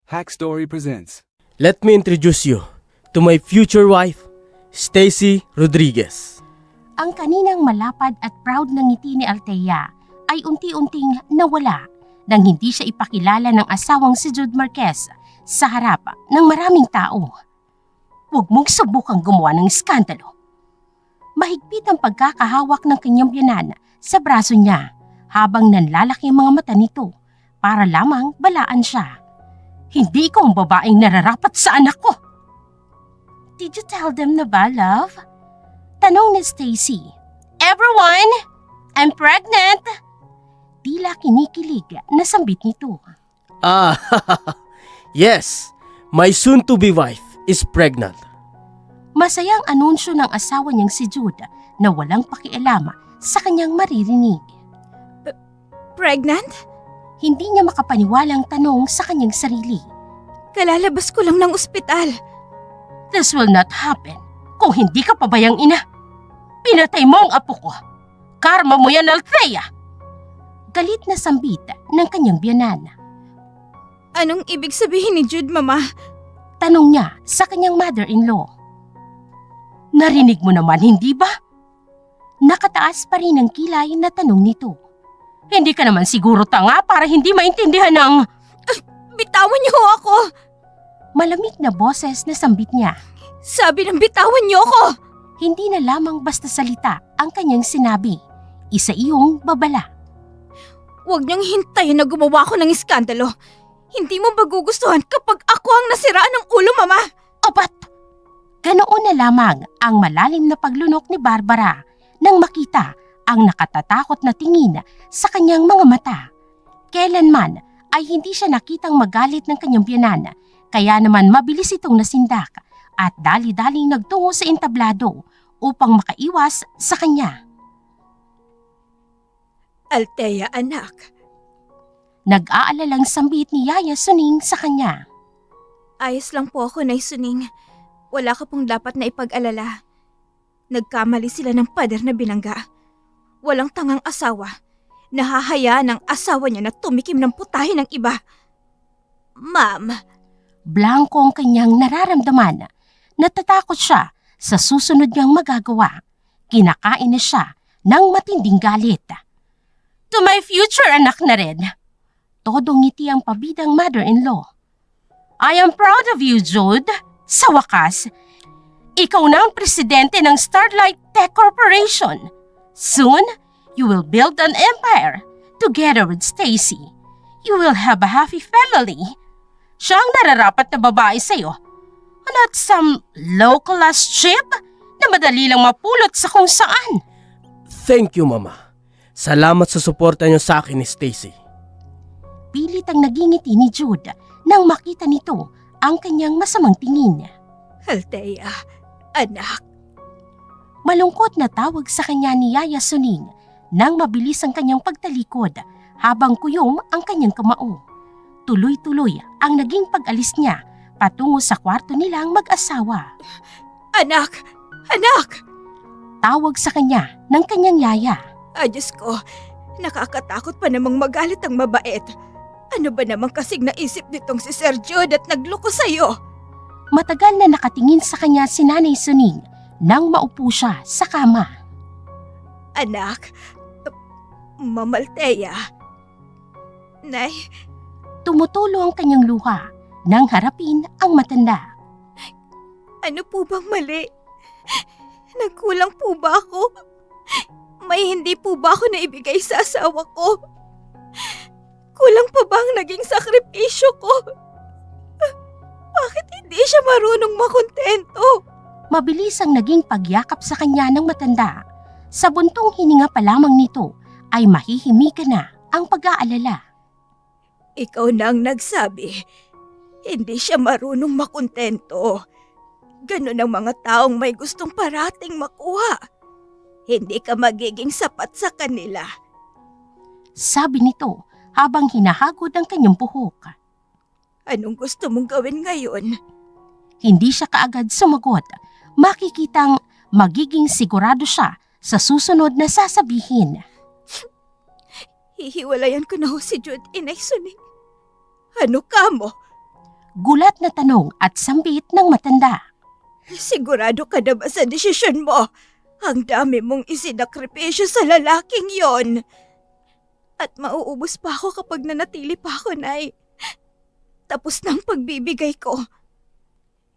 Hack Story presents. Let me introduce you to my future wife, Stacy Rodriguez. Ang kaninang malapad at proud na ngiti ni Althea ay unti-unting nawala nang hindi siya ipakilala ng asawang si Jude Marquez sa harap ng maraming tao. Huwag mong subukang gumawa ng iskandalo. Mahigpit ang pagkakahawak ng kanyang biyanan sa braso niya habang nanlalaki ang mga mata nito para lamang balaan siya. Hindi ko ang babaeng nararapat sa anak ko. Did you tell them na ba, love? Tanong ni Stacy. Everyone, I'm pregnant! Tila kinikilig na sambit nito. Yes, my soon-to-be wife is pregnant. Masayang anunsyo ng asawa niyang si Jude na walang pakialam sa kanyang maririnig. Pregnant? Hindi niya makapaniwalang tanong sa kanyang sarili. Kalalabas ko lang ng ospital. This will not happen kung hindi ka pa bayang ina. Pinatay mo ang apo ko. Karma mo yan, Althea! Galit na sambit ng kanyang biyanan. Anong ibig sabihin ni Jude, Mama? Tanong niya sa kanyang mother-in-law. Narinig mo naman, hindi ba? Nakataas pa rin ang kilay na tanong nito. Hindi ka naman siguro tanga para hindi maintindihan ng... Bitawan niyo ho ako! Malamig na boses na sambit niya. Sabi ng bitawan niyo ako! Hindi na lamang basta salita ang kanyang sinabi. Isa iyong babala. Huwag niyong hintayin na gumawa ako ng iskandalo. Hindi mo magugustuhan kapag ako ang nasiraan ng ulo, Mama! Opat! Ganoon na lamang ang malalim na paglunok ni Barbara nang makita ang nakatatakot na tingin sa kanyang mga mata. Kailanman ay hindi siya nakitang magalit ng kanyang biyanan, kaya naman mabilis itong nasindak at dali-daling nagtungo sa entablado upang makaiwas sa kanya. Althea, anak. Nag-aalalang sambit ni Yaya Suning sa kanya. Ayos lang po ako, Nay Suning. Wala ka pong dapat na ipag-alala. Nagkamali sila ng pader na binangga. Walang tangang asawa. Nahahayaan ang asawa niya na tumikim ng putahe ng iba. Ma'am. Blanko ang kanyang nararamdaman. Natatakot siya sa susunod niyang magagawa. Kinakain na siya ng matinding galit. To my future anak na rin. Todong ngiti ang pabidang mother-in-law. I am proud of you, Jude. Sa wakas, ikaw na ang presidente ng Starlight Tech Corporation. Soon, you will build an empire together with Stacy. You will have a happy family. Siya ang nararapat na babae sa'yo. Not some local-ass chip na madali lang mapulot sa kung saan. Thank you, Mama. Salamat sa suporta niyo sa akin ni Stacy. Pilit ang nagingiti ni Jude nang makita nito ang kanyang masamang tingin. Althea, anak. Malungkot na tawag sa kanya ni Yaya Suning nang mabilis ang kanyang pagtalikod habang kuyom ang kanyang kamao. Tuloy-tuloy ang naging pag-alis niya patungo sa kwarto nilang mag-asawa. Anak! Anak! Tawag sa kanya ng kanyang yaya. Ay, Diyos ko, nakakatakot pa namang magalit ang mabait. Ano ba namang kasing naisip nitong si Sir Jude at nagloko sa'yo? Matagal na nakatingin sa kanya si Nanay Suning nang maupo siya sa kama. Anak, Ma'am Althea. Nay, Tumutulo ang kanyang luha nang harapin ang matanda. ano po bang mali? Nagkulang po ba ako? May hindi po ba ako naibigay sa asawa ko? Kulang pa ba ang naging sakripisyo ko? Bakit hindi siya marunong makontento? Mabilis ang naging pagyakap sa kanya ng matanda. Sa buntong hininga pa lamang nito ay mahihimikan na ang pag-aalala. Ikaw na ang nagsabi, hindi siya marunong makontento. Ganun ang mga taong may gustong parating makuha. Hindi ka magiging sapat sa kanila. Sabi nito habang hinahagod ang kanyang buhok. Anong gusto mong gawin ngayon? Hindi siya kaagad sumagot. Makikitang magiging sigurado siya sa susunod na sasabihin. Hihiwalayan ko na ho si Jude, Inay Suning. Ano ka mo? Gulat na tanong at sambit ng matanda. Sigurado ka na ba sa desisyon mo? Ang dami mong isinakripisyo sa lalaking yon. At mauubos pa ako kapag nanatili pa ako, Nay. Tapos ng pagbibigay ko.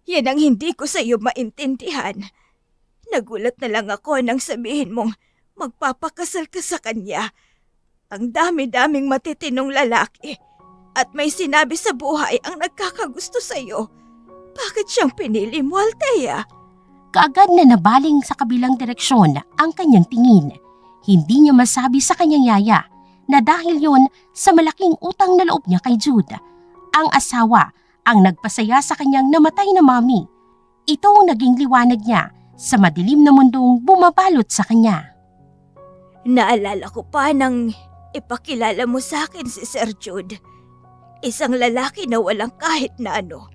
Yan ang hindi ko sa iyo maintindihan. Nagulat na lang ako nang sabihin mong magpapakasal ka sa kanya. Ang dami-daming matitinong lalaki at may sinabi sa buhay ang nagkakagusto sa iyo. Bakit siyang pinili mo, Althea? Kaagad na nabaling sa kabilang direksyon ang kanyang tingin. Hindi niya masabi sa kanyang yaya na dahil yon sa malaking utang na loob niya kay Jude. Ang asawa ang nagpasaya sa kanyang namatay na mami. Ito ang naging liwanag niya sa madilim na mundong bumabalot sa kanya. Naalala ko pa nang ipakilala mo sa akin si Sir Jude. Isang lalaki na walang kahit na ano.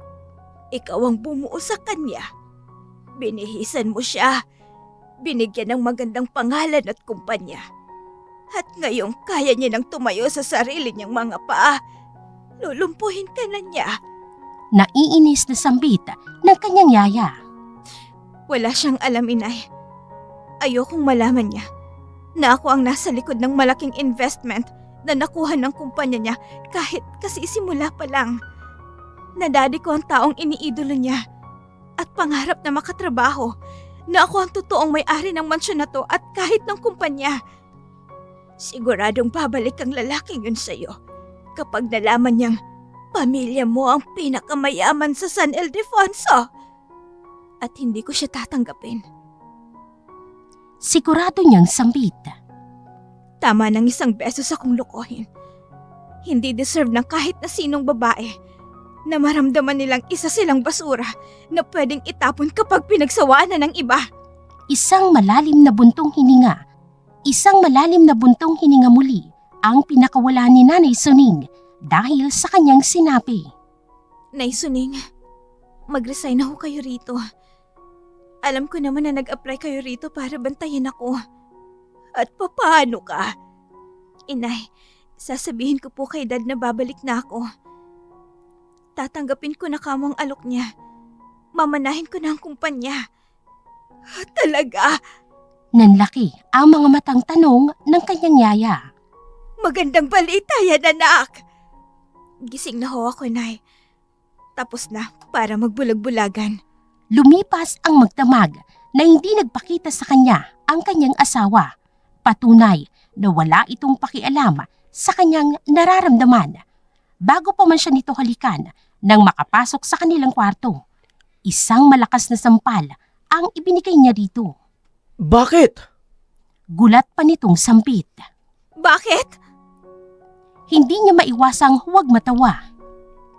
Ikaw ang bumuo sa kanya. Binihisan mo siya. Binigyan ng magandang pangalan at kumpanya. At ngayong kaya niya nang tumayo sa sarili niyang mga paa, lulumpuhin ka na niya. Naiinis na sambit ng kanyang yaya. Wala siyang alam, Inay. Ayokong malaman niya na ako ang nasa likod ng malaking investment na nakuha ng kumpanya niya kahit kasi simula pa lang. Na daddy ko ang taong iniidolo niya at pangarap na makatrabaho na ako ang totoong may-ari ng mansyon na to at kahit ng kumpanya. Siguradong babalik ang lalaking yun sa'yo kapag nalaman niyang pamilya mo ang pinakamayaman sa San Ildefonso. At hindi ko siya tatanggapin. Sigurado niyang sambit. Tama ng isang beses akong lokohin. Hindi deserve ng kahit na sinong babae na maramdaman nilang isa silang basura na pwedeng itapon kapag pinagsawaan na ng iba. Isang malalim na buntong hininga muli ang pinakawala ni Nanay Suning dahil sa kanyang sinabi. Nay Suning, mag-resign na ho kayo rito. Alam ko naman na nag-apply kayo rito para bantayan ako. At papaano ka? Inay, sasabihin ko po kay Dad na babalik na ako. Tatanggapin ko na kamong alok niya. Mamanahin ko na ang kumpanya. Talaga? Nanlaki ang mga matang tanong ng kanyang yaya. Magandang balita yan, anak. Gising na ho ako, Nay. Tapos na para magbulag-bulagan. Lumipas ang magdamag na hindi nagpakita sa kanya ang kanyang asawa. Patunay na wala itong pakialam sa kanyang nararamdaman. Bago pa man siya nito halikan nang makapasok sa kanilang kwarto, isang malakas na sampal ang ibinigay niya dito. Bakit? Gulat pa nitong sampit. Bakit? Hindi niya maiwasang huwag matawa.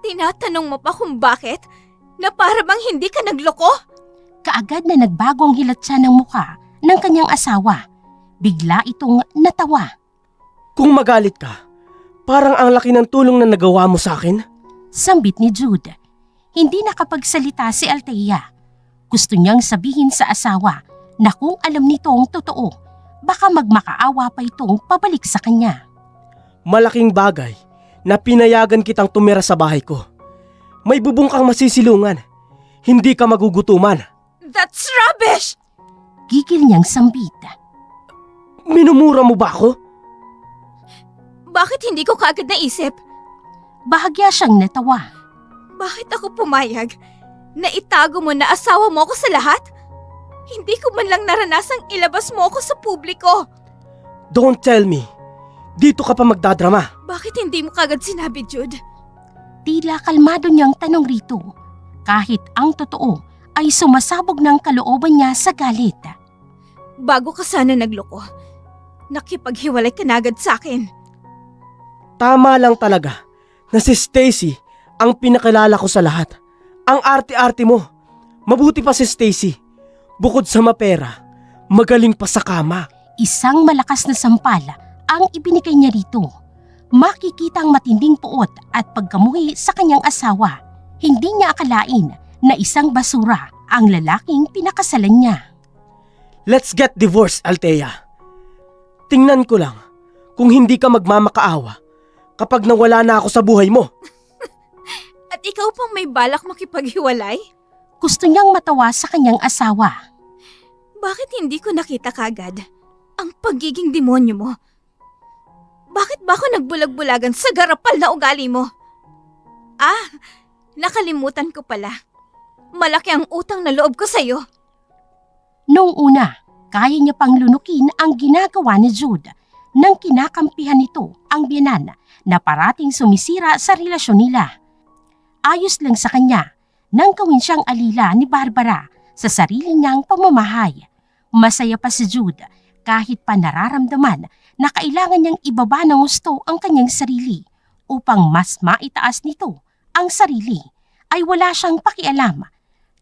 Tinatanong mo pa kung bakit? Na para bang hindi ka nagloko? Kaagad na nagbago ang hilat siya ng mukha ng kanyang asawa. Bigla itong natawa. Kung magalit ka, parang ang laki ng tulong na nagawa mo sa akin. Sambit ni Jude. Hindi nakapagsalita si Althea. Gusto niyang sabihin sa asawa na kung alam nitong totoo, baka magmakaawa pa itong pabalik sa kanya. Malaking bagay na pinayagan kitang tumira sa bahay ko. May bubong kang masisilungan. Hindi ka magugutuman. That's rubbish! Gigil niyang sambit. Minumura mo ba ako? Bakit hindi ko kaagad naisip? Bahagya siyang natawa. Bakit ako pumayag na itago mo na asawa mo ako sa lahat? Hindi ko man lang naranasang ilabas mo ako sa publiko. Don't tell me. Dito ka pa magdadrama. Bakit hindi mo kagad sinabi, Jude? Tila kalmado niyang tanong rito. Kahit ang totoo ay sumasabog ng kalooban niya sa galit. Bago ka sana nagloko, nakipaghiwalay ka na agad sa akin. Tama lang talaga na si Stacy ang pinakilala ko sa lahat. Ang arte-arte mo. Mabuti pa si Stacy. Bukod sa mapera, magaling pa sa kama. Isang malakas na sampal ang ibinigay niya rito. Makikita ang matinding puot at pagkamuhi sa kanyang asawa. Hindi niya akalain na isang basura ang lalaking pinakasalan niya. Let's get divorced, Althea. Tingnan ko lang kung hindi ka magmamakaawa kapag nawala na ako sa buhay mo. At ikaw pang may balak makipaghiwalay? Gusto niyang matawa sa kanyang asawa. Bakit hindi ko nakita kagad ang pagiging demonyo mo? Bakit ba ako nagbulag-bulagan sa garapal na ugali mo? Nakalimutan ko pala. Malaki ang utang na loob ko sa'yo. Noong una, kaya niya pang lunukin ang ginagawa ni Jude nang kinakampihan nito ang biyenan na parating sumisira sa relasyon nila. Ayos lang sa kanya nang gawin siyang alila ni Barbara sa sarili niyang pamamahay. Masaya pa si Jude kahit pa nararamdaman na kailangan niyang ibaba ng gusto ang kanyang sarili upang mas maitaas nito ang sarili ay wala siyang pakialam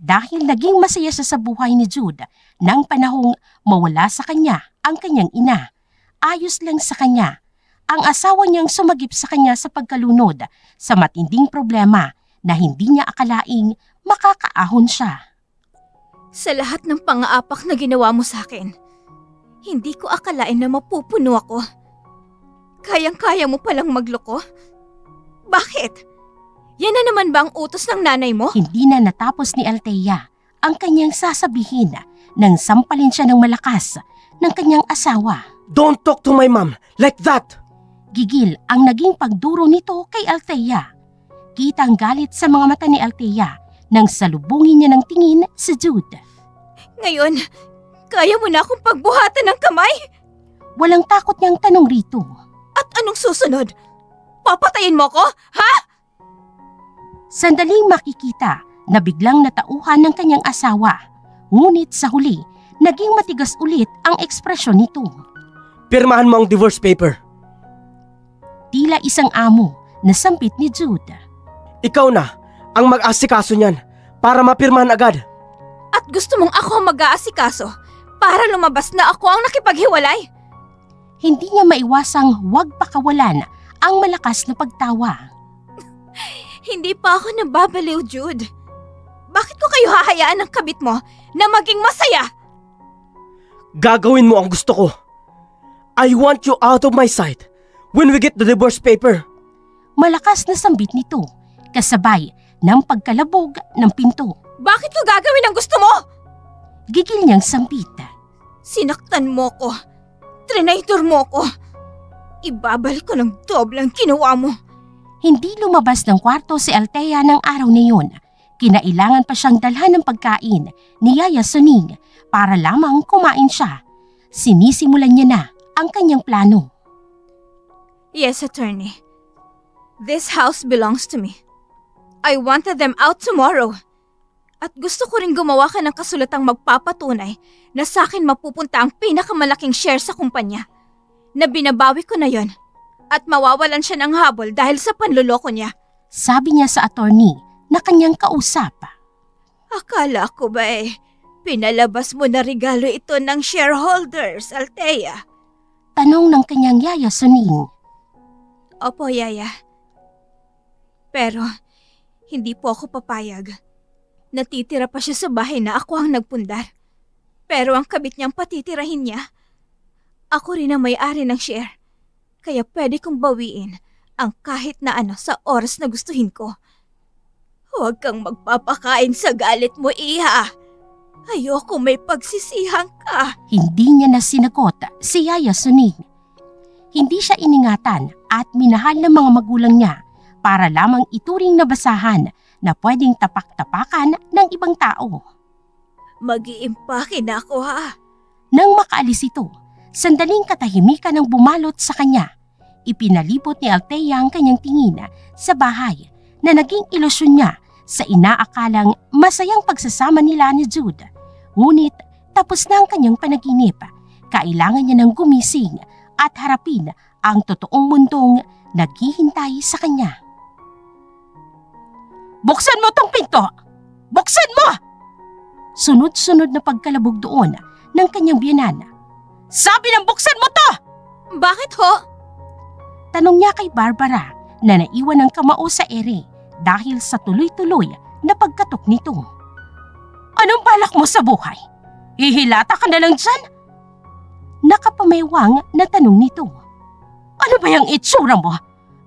dahil naging masaya siya sa buhay ni Jude nang panahong mawala sa kanya ang kanyang ina. Ayos lang sa kanya ang asawa niyang sumagip sa kanya sa pagkalunod sa matinding problema na hindi niya akalaing makakaahon siya. Sa lahat ng pang-aapak na ginawa mo sa akin, hindi ko akalain na mapupuno ako. Kayang-kaya mo palang magloko? Bakit? Yan na naman ba ang utos ng nanay mo? Hindi na natapos ni Althea ang kanyang sasabihin nang sampalin siya ng malakas ng kanyang asawa. Don't talk to my mom like that! Gigil ang naging pagduro nito kay Althea. Kita ang galit sa mga mata ni Althea nang salubungin niya ng tingin si Jude. Ngayon, kaya mo na akong pagbuhatan ng kamay? Walang takot niyang tanong rito. At anong susunod? Papatayin mo ko? Ha? Sandaling makikita na biglang natauhan ng kanyang asawa. Ngunit sa huli, naging matigas ulit ang ekspresyon nito. Pirmahan mo ang divorce paper. Tila isang amo na sampit ni Jude. Ikaw na ang mag-asikaso niyan para mapirmahan agad. At gusto mong ako ang mag-aasikaso para lumabas na ako ang nakipaghiwalay? Hindi niya maiwasang huwag pakawalan ang malakas na pagtawa. Hindi pa ako nababaliw, Jude. Bakit ko kayo hahayaan ng kabit mo na maging masaya? Gagawin mo ang gusto ko. I want you out of my sight when we get the divorce paper. Malakas na sambit nito, kasabay ng pagkalabog ng pinto. Bakit ko gagawin ang gusto mo? Gigil niyang sambit. Sinaktan mo ko. Trinator mo ko. Ibabalik ko ng doble ang ginawa mo. Hindi lumabas ng kwarto si Althea ng araw na yun. Kinailangan pa siyang dalhan ng pagkain ni Yaya Suning para lamang kumain siya. Sinisimulan niya na ang kanyang plano. Yes, attorney. This house belongs to me. I wanted them out tomorrow. At gusto ko rin gumawa ka ng kasulatang magpapatunay na sa akin mapupunta ang pinakamalaking share sa kumpanya. Na binabawi ko na yon at mawawalan siya ng habol dahil sa panloloko niya. Sabi niya sa attorney na kanyang kausap. Akala ko ba pinalabas mo na regalo ito ng shareholders, Althea? Tanong ng kanyang Yaya Suning. Opo, Yaya. Pero, hindi po ako papayag. Natitira pa siya sa bahay na ako ang nagpundar. Pero ang kabit niyang patitirahin niya, ako rin ang may-ari ng share. Kaya pwede kong bawiin ang kahit na ano sa oras na gustuhin ko. Huwag kang magpapakain sa galit mo, Iha. Ayoko may pagsisihan ka. Hindi niya na sinagot si Yaya Suning. Hindi siya iningatan at minahal ng mga magulang niya para lamang ituring na basahan na pwedeng tapak-tapakan ng ibang tao. Mag-iimpake na ako, ha? Nang makaalis ito, sandaling katahimikan ang bumalot sa kanya. Ipinalibot ni Althea ang kanyang tingin sa bahay na naging ilusyon niya sa inaakalang masayang pagsasama nila ni Jude. Ngunit tapos na ang kanyang panaginip. Kailangan niya ng gumising at harapin ang totoong mundong naghihintay sa kanya. Buksan mo tong pinto! Buksan mo! Sunod-sunod na pagkalabog doon ng kanyang biyenan. Sabi ng buksan mo to! Bakit ho? Tanong niya kay Barbara na naiwan ng kamao sa ere dahil sa tuloy-tuloy na pagkatok nito. Anong balak mo sa buhay? Hihilata ka na lang dyan? Nakapamewang na tanong nito. Ano ba yung itsura mo?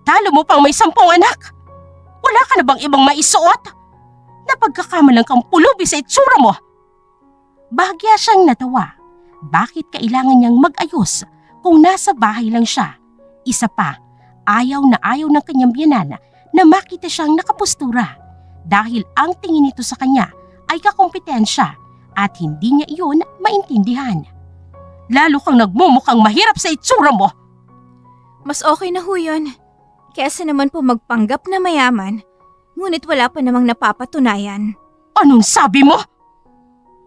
Talo mo pang may 10 anak? Wala ka na bang ibang maisuot? Napagkakamalang kang pulubi sa itsura mo. Bahagya siyang natawa. Bakit kailangan niyang mag-ayos kung nasa bahay lang siya? Isa pa, ayaw na ayaw ng kanyang biyanana na makita siyang nakapustura dahil ang tingin nito sa kanya ay kakompetensya at hindi niya iyon maintindihan. Lalo kang nagmumukhang mahirap sa itsura mo. Mas okay na ho yun. Kesa naman po magpanggap na mayaman, ngunit wala pa namang napapatunayan. Anong sabi mo?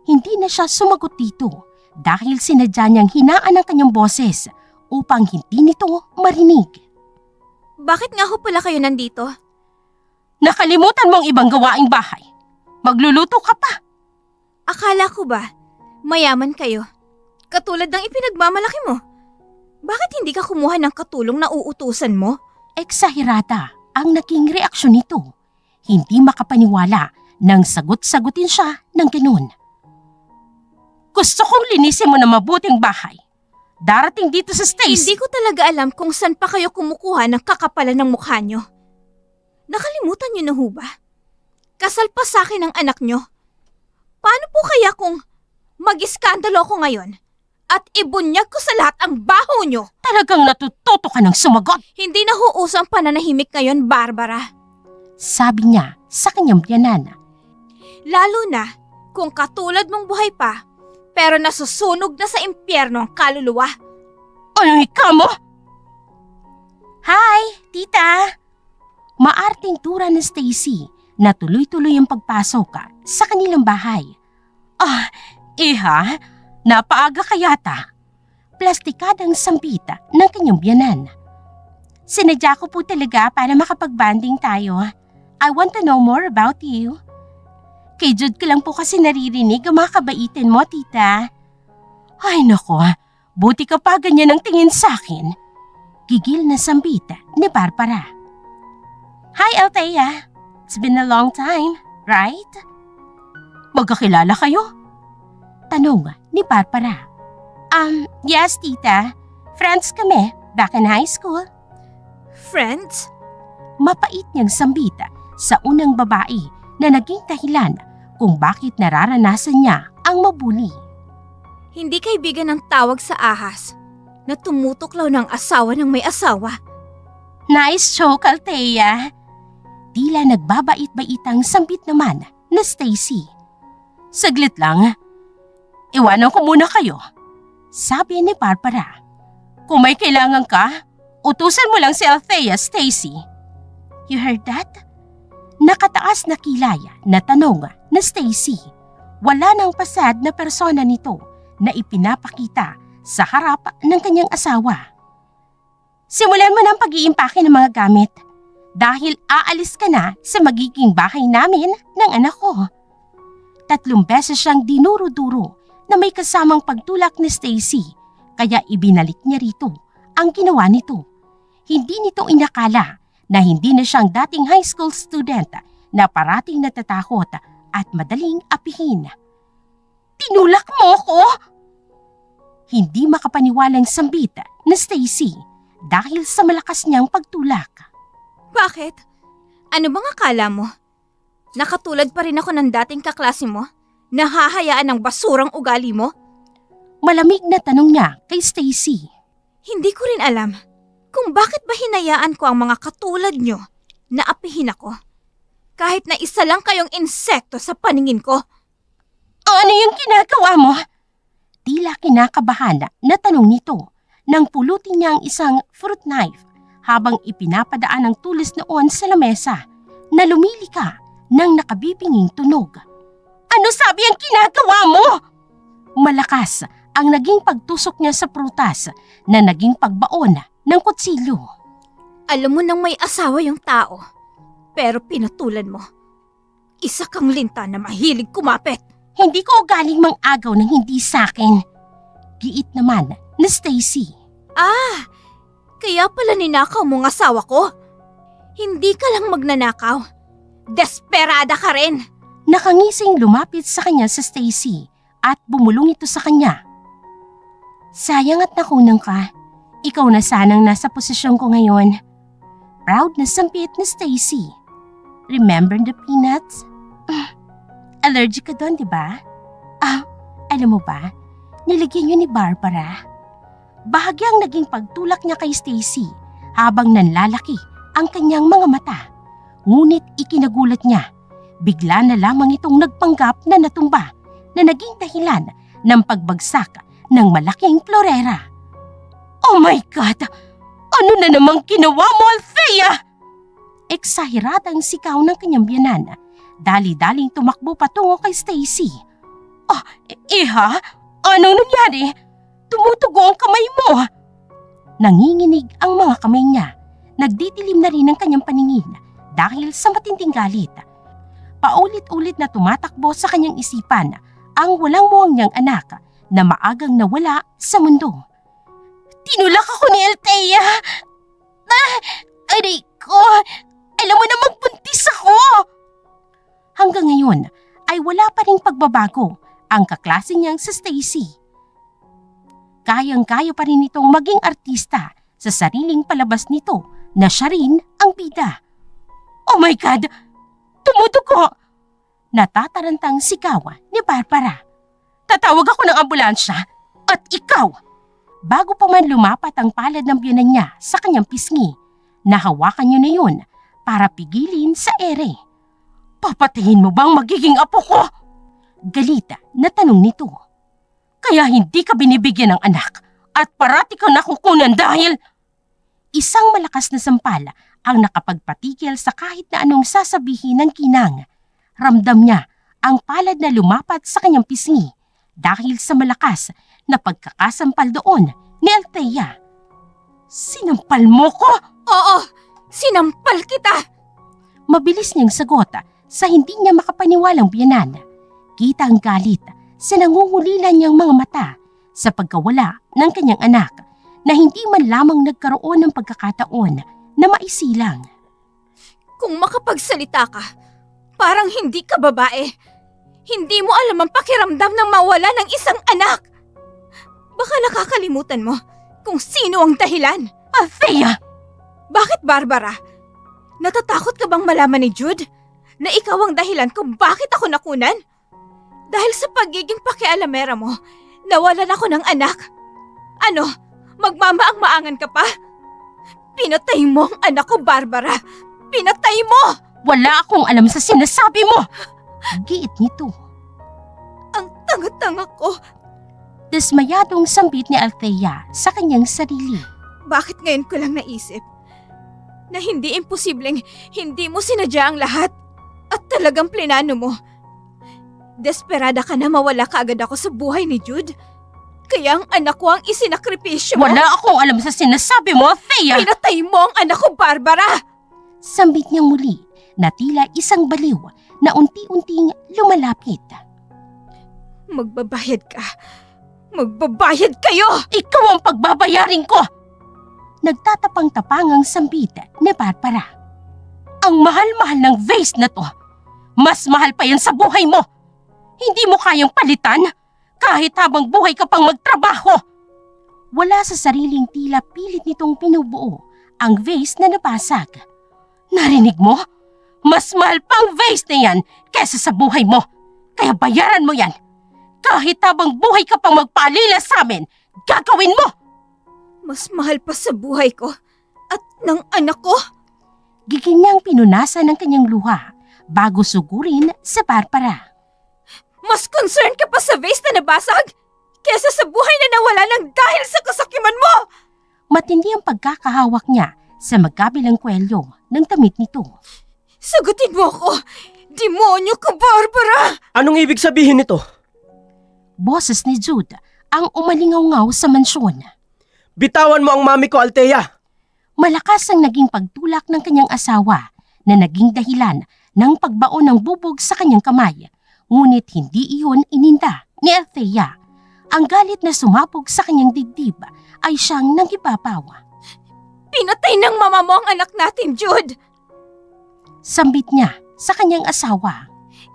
Hindi na siya sumagot dito dahil sinadya niyang hinaan ang kanyang boses upang hindi nito marinig. Bakit nga ho pala kayo nandito? Nakalimutan mo ang ibang gawaing bahay. Magluluto ka pa. Akala ko ba, mayaman kayo? Katulad ng ipinagmamalaki mo. Bakit hindi ka kumuha ng katulong na uutusan mo? Eksahirada ang naging reaksyon nito. Hindi makapaniwala nang sagot-sagutin siya ng ganun. Gusto kong linisin mo na mabuting bahay. Darating dito sa Stace. Hindi ko talaga alam kung saan pa kayo kumukuha ng kakapalan ng mukha nyo. Nakalimutan nyo na ho ba? Kasal pa sa akin ang anak nyo. Paano po kaya kung mag-iskandalo ko ngayon at ibunyag ko sa lahat ang baho nyo? Talagang natututo ka ng sumagot. Hindi na ho uso ang pananahimik ngayon, Barbara. Sabi niya sa kanyang biyanana. Lalo na kung katulad mong buhay pa, pero nasusunog na sa impyerno ang kaluluwa. Ano ikaw mo? Hi, tita! Maarting tura ni Stacy na tuloy-tuloy ang pagpasok sa kanilang bahay. Ah, iha, napaaga ka yata. Plastikadang sambita ng kanyang biyanan. Sinadya ko po talaga para makapag-banding tayo. I want to know more about you. Kay Jude ko lang po kasi naririnig ang mga kabaitin mo, tita. Ay nako, buti ka pa ganyan ang tingin sa akin. Gigil na sambita ni Barbara. Hi, Althea. It's been a long time, right? Magkakilala kayo? Tanong ni Barbara. Yes, tita. Friends kami back in high school. Friends? Mapait niyang sambita sa unang babae na naging dahilan kung bakit nararanasan niya ang mabuli. Hindi kaibigan ang tawag sa ahas na tumutuklaw ng asawa ng may asawa. Nice joke, Althea. Tila nagbabait-baitang sambit naman na Stacy. Saglit lang. Iwanan ko muna kayo. Sabi ni Barbara. Kung may kailangan ka, utusan mo lang si Althea, Stacy. You heard that? Nakataas na kilaya na tanong na Stacy. Wala nang pasad na persona nito na ipinapakita sa harap ng kanyang asawa. Simulan mo ng pag-iimpake ng mga gamit dahil aalis ka na sa magiging bahay namin ng anak ko. 3 beses siyang dinuro-duro na may kasamang pagtulak ni Stacy kaya ibinalik niya rito ang ginawa nito. Hindi nito inakala na hindi na siyang dating high school student na parating natatakot at madaling apihin. Tinulak mo ko? Hindi makapaniwalang sambit na Stacy dahil sa malakas niyang pagtulak. Bakit? Ano bang akala mo? Nakatulad pa rin ako ng dating kaklase mo? Nahahayaan ng basurang ugali mo? Malamig na tanong niya kay Stacy. Hindi ko rin alam kung bakit ba hinayaan ko ang mga katulad nyo na apihin ako. Kahit na isa lang kayong insekto sa paningin ko. Ano yung ginagawa mo? Tila kinakabahan na tanong nito nang pulutin niya ang isang fruit knife habang ipinapadaan ang tulis noon sa lamesa na lumilika ng nakabibinging tunog. Ano sabi ang ginagawa mo? Malakas ang naging pagtusok niya sa prutas na naging pagbaon ng kutsilyo. Alam mo nang may asawa yung tao, pero pinatulan mo. Isa kang linta na mahilig kumapit. Hindi ko galing mang-agaw ng hindi sakin. Giit naman na Stacy. Kaya pala ninakaw mo ang asawa ko? Hindi ka lang magnanakaw. Desperada ka rin. Nakangising lumapit sa kanya sa Stacy at bumulong ito sa kanya. Sayang at nakunang ka. Ikaw na sanang nasa posisyon ko ngayon. Proud na sampit ni Stacy. Remember the peanuts? Allergic ka doon, di ba? Alam mo ba, nilagyan yun ni Barbara. Bahagyang naging pagtulak niya kay Stacy habang nanlalaki ang kanyang mga mata. Ngunit ikinagulat niya, bigla na lamang itong nagpanggap na natumba na naging dahilan ng pagbagsak ng malaking florera. Oh my God! Ano na namang ginawa mo, Althea? Eksahiradang sigaw ng kanyang biyanan. Dali-daling tumakbo patungo kay Stacy. Iha? Anong nangyari? Tumutugo ang kamay mo. Nanginginig ang mga kamay niya. Nagdidilim na rin ang kanyang paningin dahil sa matinding galit. Paulit-ulit na tumatakbo sa kanyang isipan ang walang muwang niyang anak na maagang nawala sa mundo. Tinulak ako ni Althea! Aray ko! Alam mo na magbuntis ako! Hanggang ngayon ay wala pa ring pagbabago ang kaklase niyang si Stacy. Kayang-kaya pa rin itong maging artista sa sariling palabas nito na siya rin ang bida. Oh my God! Tumutugo! Natatarantang sigaw ni Barbara. Tatawag ako ng ambulansya at ikaw! Bago pa man lumapat ang palad ng biyanan niya sa kanyang pisngi, nahawakan niya na yun para pigilin sa ere. Papatayin mo bang magiging apo ko? Galita na tanong nito. Kaya hindi ka binibigyan ng anak at parati kang nakukunan dahil... Isang malakas na sampal ang nakapagpatigil sa kahit na anong sasabihin ng Kinang. Ramdam niya ang palad na lumapat sa kanyang pisngi dahil sa malakas na pagkakasampal doon ni Althea. Sinampal mo ko? Oo, sinampal kita! Mabilis niyang sagot sa hindi niya makapaniwalang biyanan. Kita ang galit sa nangungulilan niyang mga mata sa pagkawala ng kanyang anak na hindi man lamang nagkaroon ng pagkakataon na maisilang. Kung makapagsalita ka, parang hindi ka babae. Hindi mo alam ang pakiramdam ng mawala ng isang anak. Baka nakakalimutan mo kung sino ang dahilan. Althea! Bakit, Barbara? Natatakot ka bang malaman ni Jude na ikaw ang dahilan kung bakit ako nakunan? Dahil sa pagiging pakialamera mo, nawalan ako ng anak. Ano, magmamaang-maangan ka pa? Pinatay mo ang anak ko, Barbara. Pinatay mo! Wala akong alam sa sinasabi mo! Giit nito. Ang tanga-tanga ko. Desmayadong sambit ni Althea sa kanyang sarili. Bakit ngayon ko lang naisip na hindi imposibleng hindi mo sinadya ang lahat at talagang plinano mo? Desperada ka na mawala kaagad ako sa buhay ni Jude? Kaya ang anak ko ang isinakripisyo mo? Wala akong alam sa sinasabi mo, Althea! Pinatay mo ang anak ko, Barbara! Sambit niyang muli na tila isang baliw na unti-unting lumalapit. Magbabayad ka. Magbabayad kayo! Ikaw ang pagbabayarin ko! Nagtatapang-tapangang sambit ni Barbara. Ang mahal-mahal ng vase na to. Mas mahal pa yan sa buhay mo. Hindi mo kayang palitan kahit habang buhay ka pang magtrabaho. Wala sa sariling tila pilit nitong pinubuo ang vase na nabasag. Narinig mo? Mas mahal pang vase na yan kesa sa buhay mo. Kaya bayaran mo yan. Kahit habang buhay ka pang magpaalila sa amin, gagawin mo! Mas mahal pa sa buhay ko at ng anak ko. Giging niyang pinunasan ng kanyang luha bago sugurin sa Barbara. Mas concerned ka pa sa vase na nabasag kesa sa buhay na nawala ng dahil sa kasakiman mo! Matindi ang pagkakahawak niya sa magkabilang kwelyo ng damit nito. Sagutin mo ako! Demonyo ka, Barbara! Anong ibig sabihin nito? Boses ni Jude ang umalingaw-ngaw sa mansyon. Bitawan mo ang mami ko, Althea! Malakas ang naging pagtulak ng kanyang asawa na naging dahilan ng pagbaon ng bubog sa kanyang kamay. Ngunit hindi iyon ininda ni Althea. Ang galit na sumapog sa kanyang dibdib ay siyang nagibabaw. Pinatay ng mama mo ang anak natin, Jude! Sambit niya sa kanyang asawa.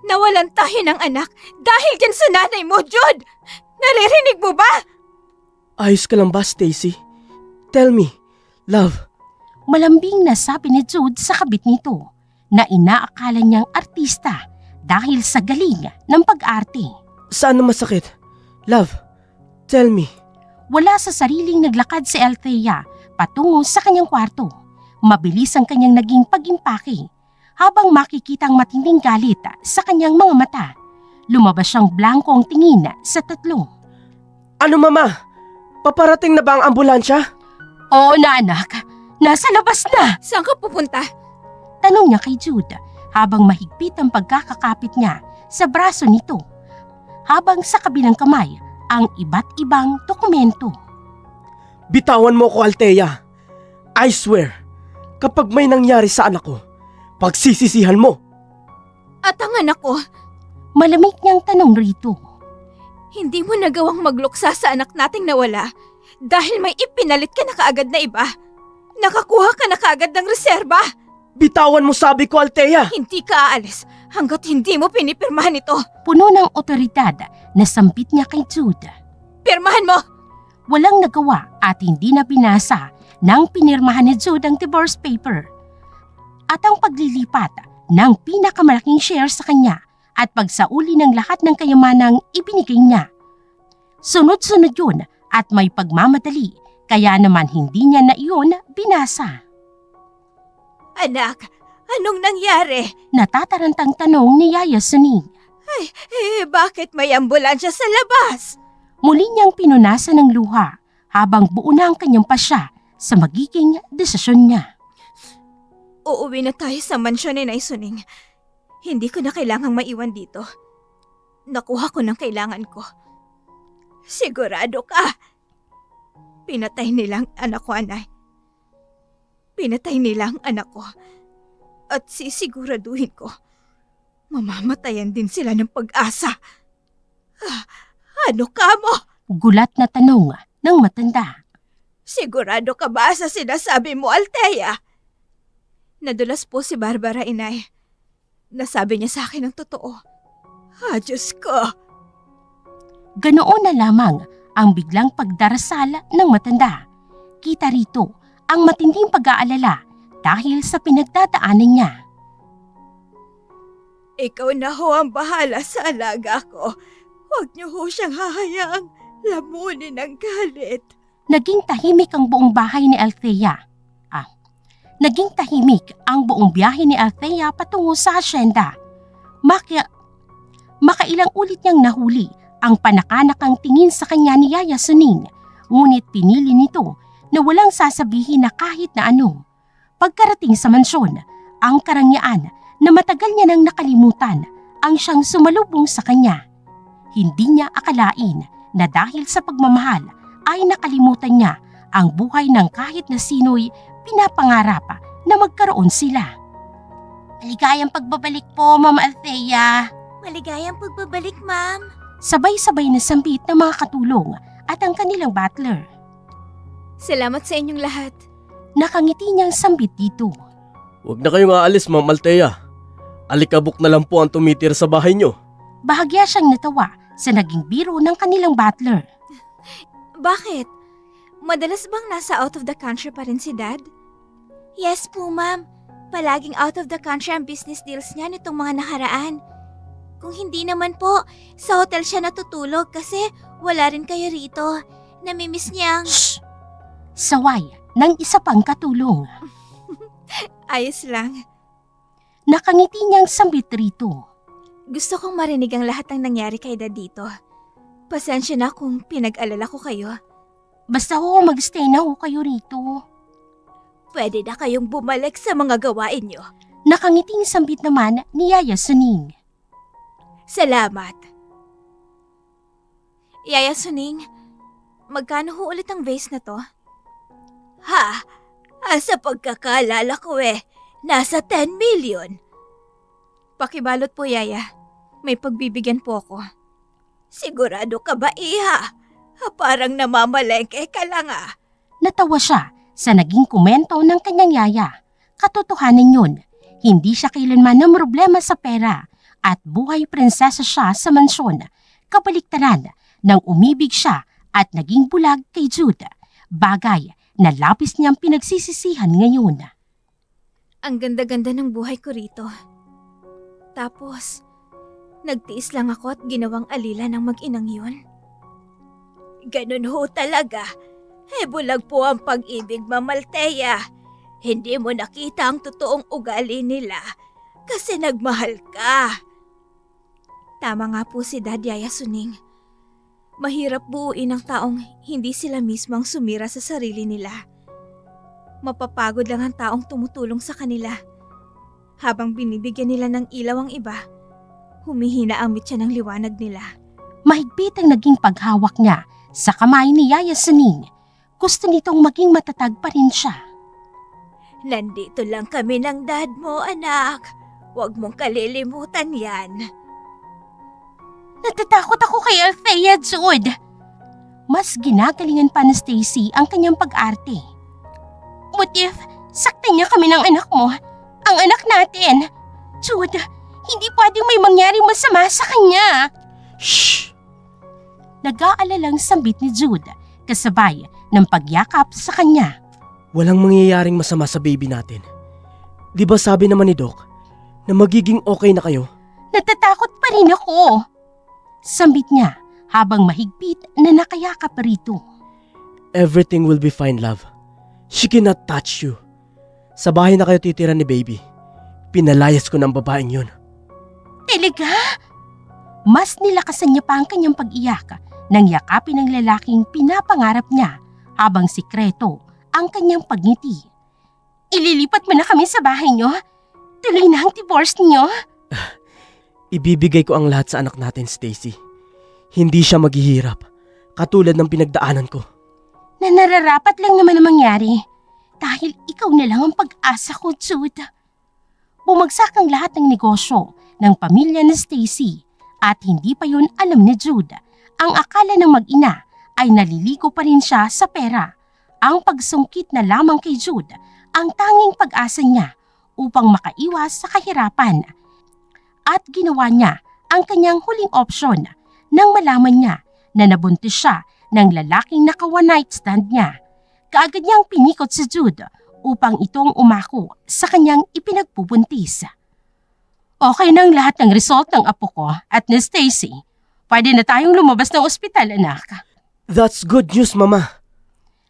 Nawalan tayo ng anak dahil dyan sa nanay mo, Jude! Naririnig mo ba? Ayos ka lang ba, Stacy? Tell me, love. Malambing na sabi ni Jude sa kabit nito. na inaakala niyang artista dahil sa galing ng pag-arte. Saan na masakit? Love, tell me. Wala sa sariling naglakad si Althea patungo sa kanyang kwarto. Mabilis ang kanyang naging pag-impake habang makikitang matinding galit sa kanyang mga mata. Lumabas siyang blankong tingin sa tatlo. Ano mama? Paparating na ba ang ambulansya? Oo na anak, nasa labas na! Saan ka pupunta? Tanong niya kay Jude habang mahigpit ang pagkakakapit niya sa braso nito. Habang sa kabilang kamay ang iba't ibang dokumento. Bitawan mo ko, Althea. I swear, kapag may nangyari sa anak ko, pagsisisihan mo. At ang anak ko, Malamig niyang tanong rito. hindi mo nagawang magluksa sa anak nating nawala dahil may ipinalit ka na kaagad na iba. Nakakuha ka na kaagad ng reserba. Bitawan mo sabi ko, Althea. Hindi ka aalis hanggat hindi mo pinipirmahan ito. Puno ng otoridad na sampit niya kay Jude. Pirmahan mo! Walang nagawa at hindi na binasa nang pinirmahan ni Jude ang divorce paper. At ang paglilipat ng pinakamalaking share sa kanya at pagsauli ng lahat ng kayamanang ibinigay niya. Sunod-sunod yun at may pagmamadali kaya naman hindi niya na iyon binasa. Anak, anong nangyari? Natatarantang tanong ni Yaya Suning. Bakit may ambulansya sa labas? Muli niyang pinunasan ng luha habang buo na ang kanyang pasya sa magiging desisyon niya. Uuwi na tayo sa mansyon ni Nay Suning. Hindi ko na kailangang maiwan dito. Nakuha ko ng kailangan ko. Sigurado ka. Pinatay nilang anak ko, Anay. Pinatay nilang anak ko. At sisiguraduhin ko, mamamatayan din sila ng pag-asa. Ano ka mo? Gulat na tanong ng matanda. Sigurado ka ba sa sinasabi mo, Althea? Nadulas po si Barbara, Inay. Nasabi niya sa akin ang totoo. Diyos ko! Ganoon na lamang ang biglang pagdarasal ng matanda. Kita rito ang matinding pag-aalala dahil sa pinagdadaanan niya. Ikaw na ho ang bahala sa alaga ko. Huwag niyo ho siyang hahayaang lamunin ng galit. Naging tahimik ang buong bahay ni Althea. Naging tahimik ang buong biyahe ni Althea patungo sa asyenda. Makailang ulit niyang nahuli ang panakanakang tingin sa kanya ni Yaya Suning, ngunit pinili nito na walang sasabihin na kahit na ano. Pagkarating sa mansyon, ang karangyaan na matagal niya nang nakalimutan ang siyang sumalubong sa kanya. Hindi niya akalain na dahil sa pagmamahal ay nakalimutan niya ang buhay ng kahit na sino'y pinapangarap na magkaroon sila. Maligayang pagbabalik po, Ma'am Althea. Maligayang pagbabalik, Ma'am. Sabay-sabay na sambit ng mga katulong at ang kanilang butler. Salamat sa inyong lahat. Nakangiti niyang sambit dito. Huwag na kayong aalis, Ma'am Althea. Alikabok na lang po ang tumitira sa bahay niyo. Bahagya siyang natawa sa naging biro ng kanilang butler. Bakit? Madalas bang nasa out of the country pa rin si Dad? Yes po, Ma'am. Palaging out of the country ang business deals niya nitong mga nakaraan. Kung hindi naman po, sa hotel siya natutulog kasi wala rin kayo rito. Namimiss niyang... Shh! Saway ng isa pang katulong. Ayos lang. Nakangiti niyang sambit rito. Gusto kong marinig ang lahat ng nangyari kay Dad dito. Pasensya na kung pinag-alala ko kayo. Basta ho magstay na ho kayo rito. Pwede na kayong bumalik sa mga gawain niyo. Nakangiting sambit naman ni Yaya Suning. Salamat. Yaya Suning, magkano ho ulit ang vase na to? Sa pagkakaalala ko nasa 10 million. Pakibalot po, Yaya. May pagbibigyan po ako. Sigurado ka ba, Iha? Parang namamalengke ka lang Natawa siya sa naging komento ng kanyang yaya. Katotohanan yun, hindi siya kailanman ng problema sa pera at buhay prinsesa siya sa mansyon. Kabaliktaran nang umibig siya at naging bulag kay Jude, bagay na labis niyang pinagsisisihan ngayon. Ang ganda-ganda ng buhay ko rito. Tapos, nagtiis lang ako at ginawang alila ng mag-inang yun. Ganun ho talaga. Bulag po ang pag-ibig, Ma'am Althea. Hindi mo nakita ang totoong ugali nila kasi nagmahal ka. Tama nga po si Dad Yaya Suning. Mahirap buuin ang taong hindi sila mismo ang sumira sa sarili nila. Mapapagod lang ang taong tumutulong sa kanila. Habang binibigyan nila ng ilaw ang iba, humihina ang mitya ng liwanag nila. Mahigpit ang naging paghawak niya sa kamay ni Yaya Suning. Gusto nitong maging matatag pa rin siya. Nandito lang kami ng dad mo, anak. Huwag mong kalilimutan yan. Natatakot ako kay Althea, Jude. Mas ginagalingan pa ni Stacy ang kanyang pag-arte. What if saktan niya kami ng anak mo? Ang anak natin. Jude, hindi pwedeng may mangyaring masama sa kanya. Shh! Nag-aalalang sambit ni Jude kasabay ng pagyakap sa kanya. Walang mangyayaring masama sa baby natin. Di ba sabi naman ni Doc na magiging okay na kayo? Natatakot pa rin ako. Sambit niya habang mahigpit na nakayakap rito. Everything will be fine, love. She cannot touch you. Sa bahay na kayo titira ni baby. Pinalayas ko ng babaeng yun. Talaga? Mas nilakasan niya pa ang kanyang pag-iyak nang yakapin ng lalaking pinapangarap niya habang sikreto ang kanyang pagngiti. Ililipat mo na kami sa bahay niyo? Tuloy na ang divorce niyo? Ibibigay ko ang lahat sa anak natin, Stacy. Hindi siya maghihirap, katulad ng pinagdaanan ko. Na nararapat lang naman ang mangyari dahil ikaw na lang ang pag-asa ko, Jude. Bumagsak ang lahat ng negosyo ng pamilya ni Stacy at hindi pa yun alam ni Jude. Ang akala ng mag-ina ay naliligo pa rin siya sa pera. Ang pagsungkit na lamang kay Jude ang tanging pag-asa niya upang makaiwas sa kahirapan. At ginawa niya ang kanyang huling opsyon nang malaman niya na nabuntis siya ng lalaking naka-one night stand niya. Kaagad niyang pinikot si Jude upang itong umako sa kanyang ipinagbubuntis. Okay na ang lahat ng result ng apo ko at ni Stacy. Pwede na tayong lumabas ng ospital, anak. That's good news, Mama.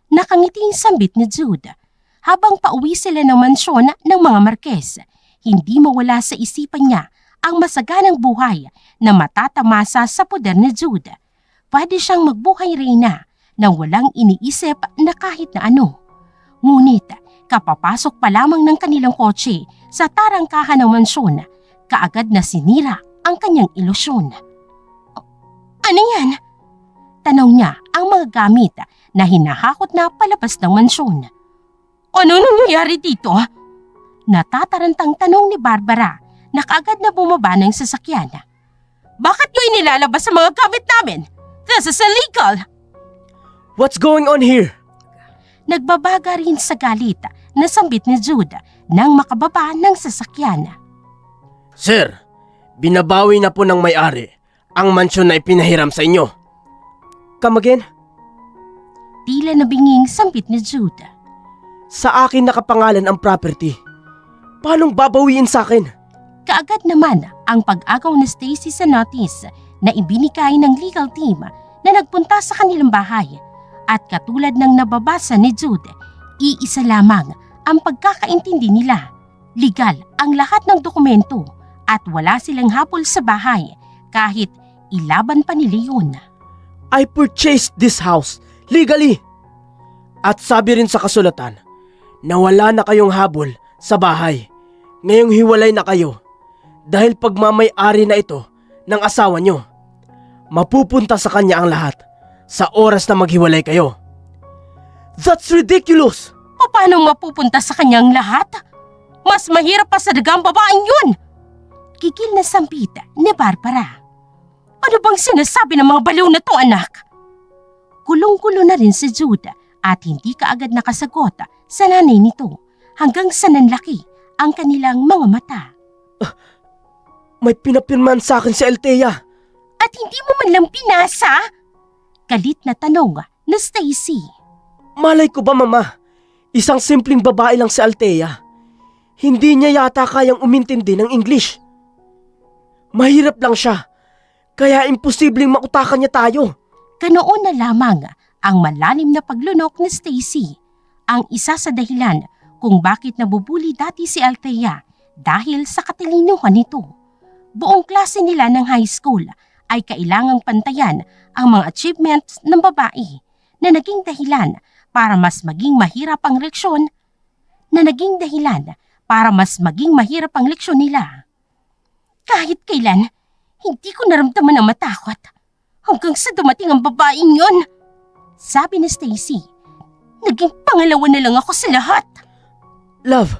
Nakangiting sambit ni Jude. Habang pauwi sila ng mansyon ng mga Marquez, hindi mawala sa isipan niya ang masaganang buhay na matatamasa sa poder ni Jude. Pwede siyang magbuhay reyna nang walang iniisip na kahit na ano. Ngunit kapapasok pa lamang ng kanilang kotse sa tarangkahan ng mansyon, kaagad na sinira ang kanyang ilusyon. Ano yan? Tanong niya ang mga gamit na hinahakot na palabas ng mansyon. Ano nangyayari dito? Natatarantang tanong ni Barbara na kaagad na bumaba ng sasakyan. Bakit nyo inilalabas ang mga gamit namin? This is illegal! What's going on here? Nagbabaga rin sa galit na sambit ni Jude nang makababa ng sasakyan. Sir, binabawi na po ng may-ari ang mansyon na ipinahiram sa inyo. Come again? Tila nabinging sambit ni Jude. Sa akin nakapangalan ang property. Paanong babawiin sa akin? Kaagad naman ang pag-agaw ni Stacy sa notice na ibinigay ng legal team na nagpunta sa kanilang bahay. At katulad ng nababasa ni Jude, iisa lamang ang pagkakaintindi nila. Legal ang lahat ng dokumento at wala silang habol sa bahay kahit ilaban pa nila yun. I purchased this house legally. At sabi rin sa kasulatan na wala na kayong habol sa bahay. Ngayong hiwalay na kayo dahil pagmamay-ari na ito ng asawa nyo. Mapupunta sa kanya ang lahat sa oras na maghiwalay kayo. That's ridiculous! Paano mapupunta sa kanyang lahat? Mas mahirap pa sa dagang babaeng yun! Kikil na sambit ni Barbara. Ano bang sinasabi ng mga baliw na to, anak? Kulong-kulo na rin si Jude at hindi kaagad nakasagot sa nanay nito hanggang sa nanlaki ang kanilang mga mata. May pinapirman sa akin si Althea. At hindi mo man lang pinasa? Galit na tanong na Stacy. Malay ko ba, Mama? Isang simpleng babae lang si Althea. Hindi niya yata kayang umintindi ng English. Mahirap lang siya, kaya imposibleng mautakan niya tayo. Ganoon na lamang ang malalim na paglunok ni Stacy, ang isa sa dahilan kung bakit nabubuli dati si Althea dahil sa katalinuhan nito. Buong klase nila ng high school ay kailangang pantayan ang mga achievements ng babae na naging dahilan para mas maging mahirap ang leksyon nila. Kahit kailan, hindi ko naramdaman ang matakot hanggang sa dumating ang babaeng yon. Sabi ni Stacy, naging pangalawa na lang ako sa lahat. Love,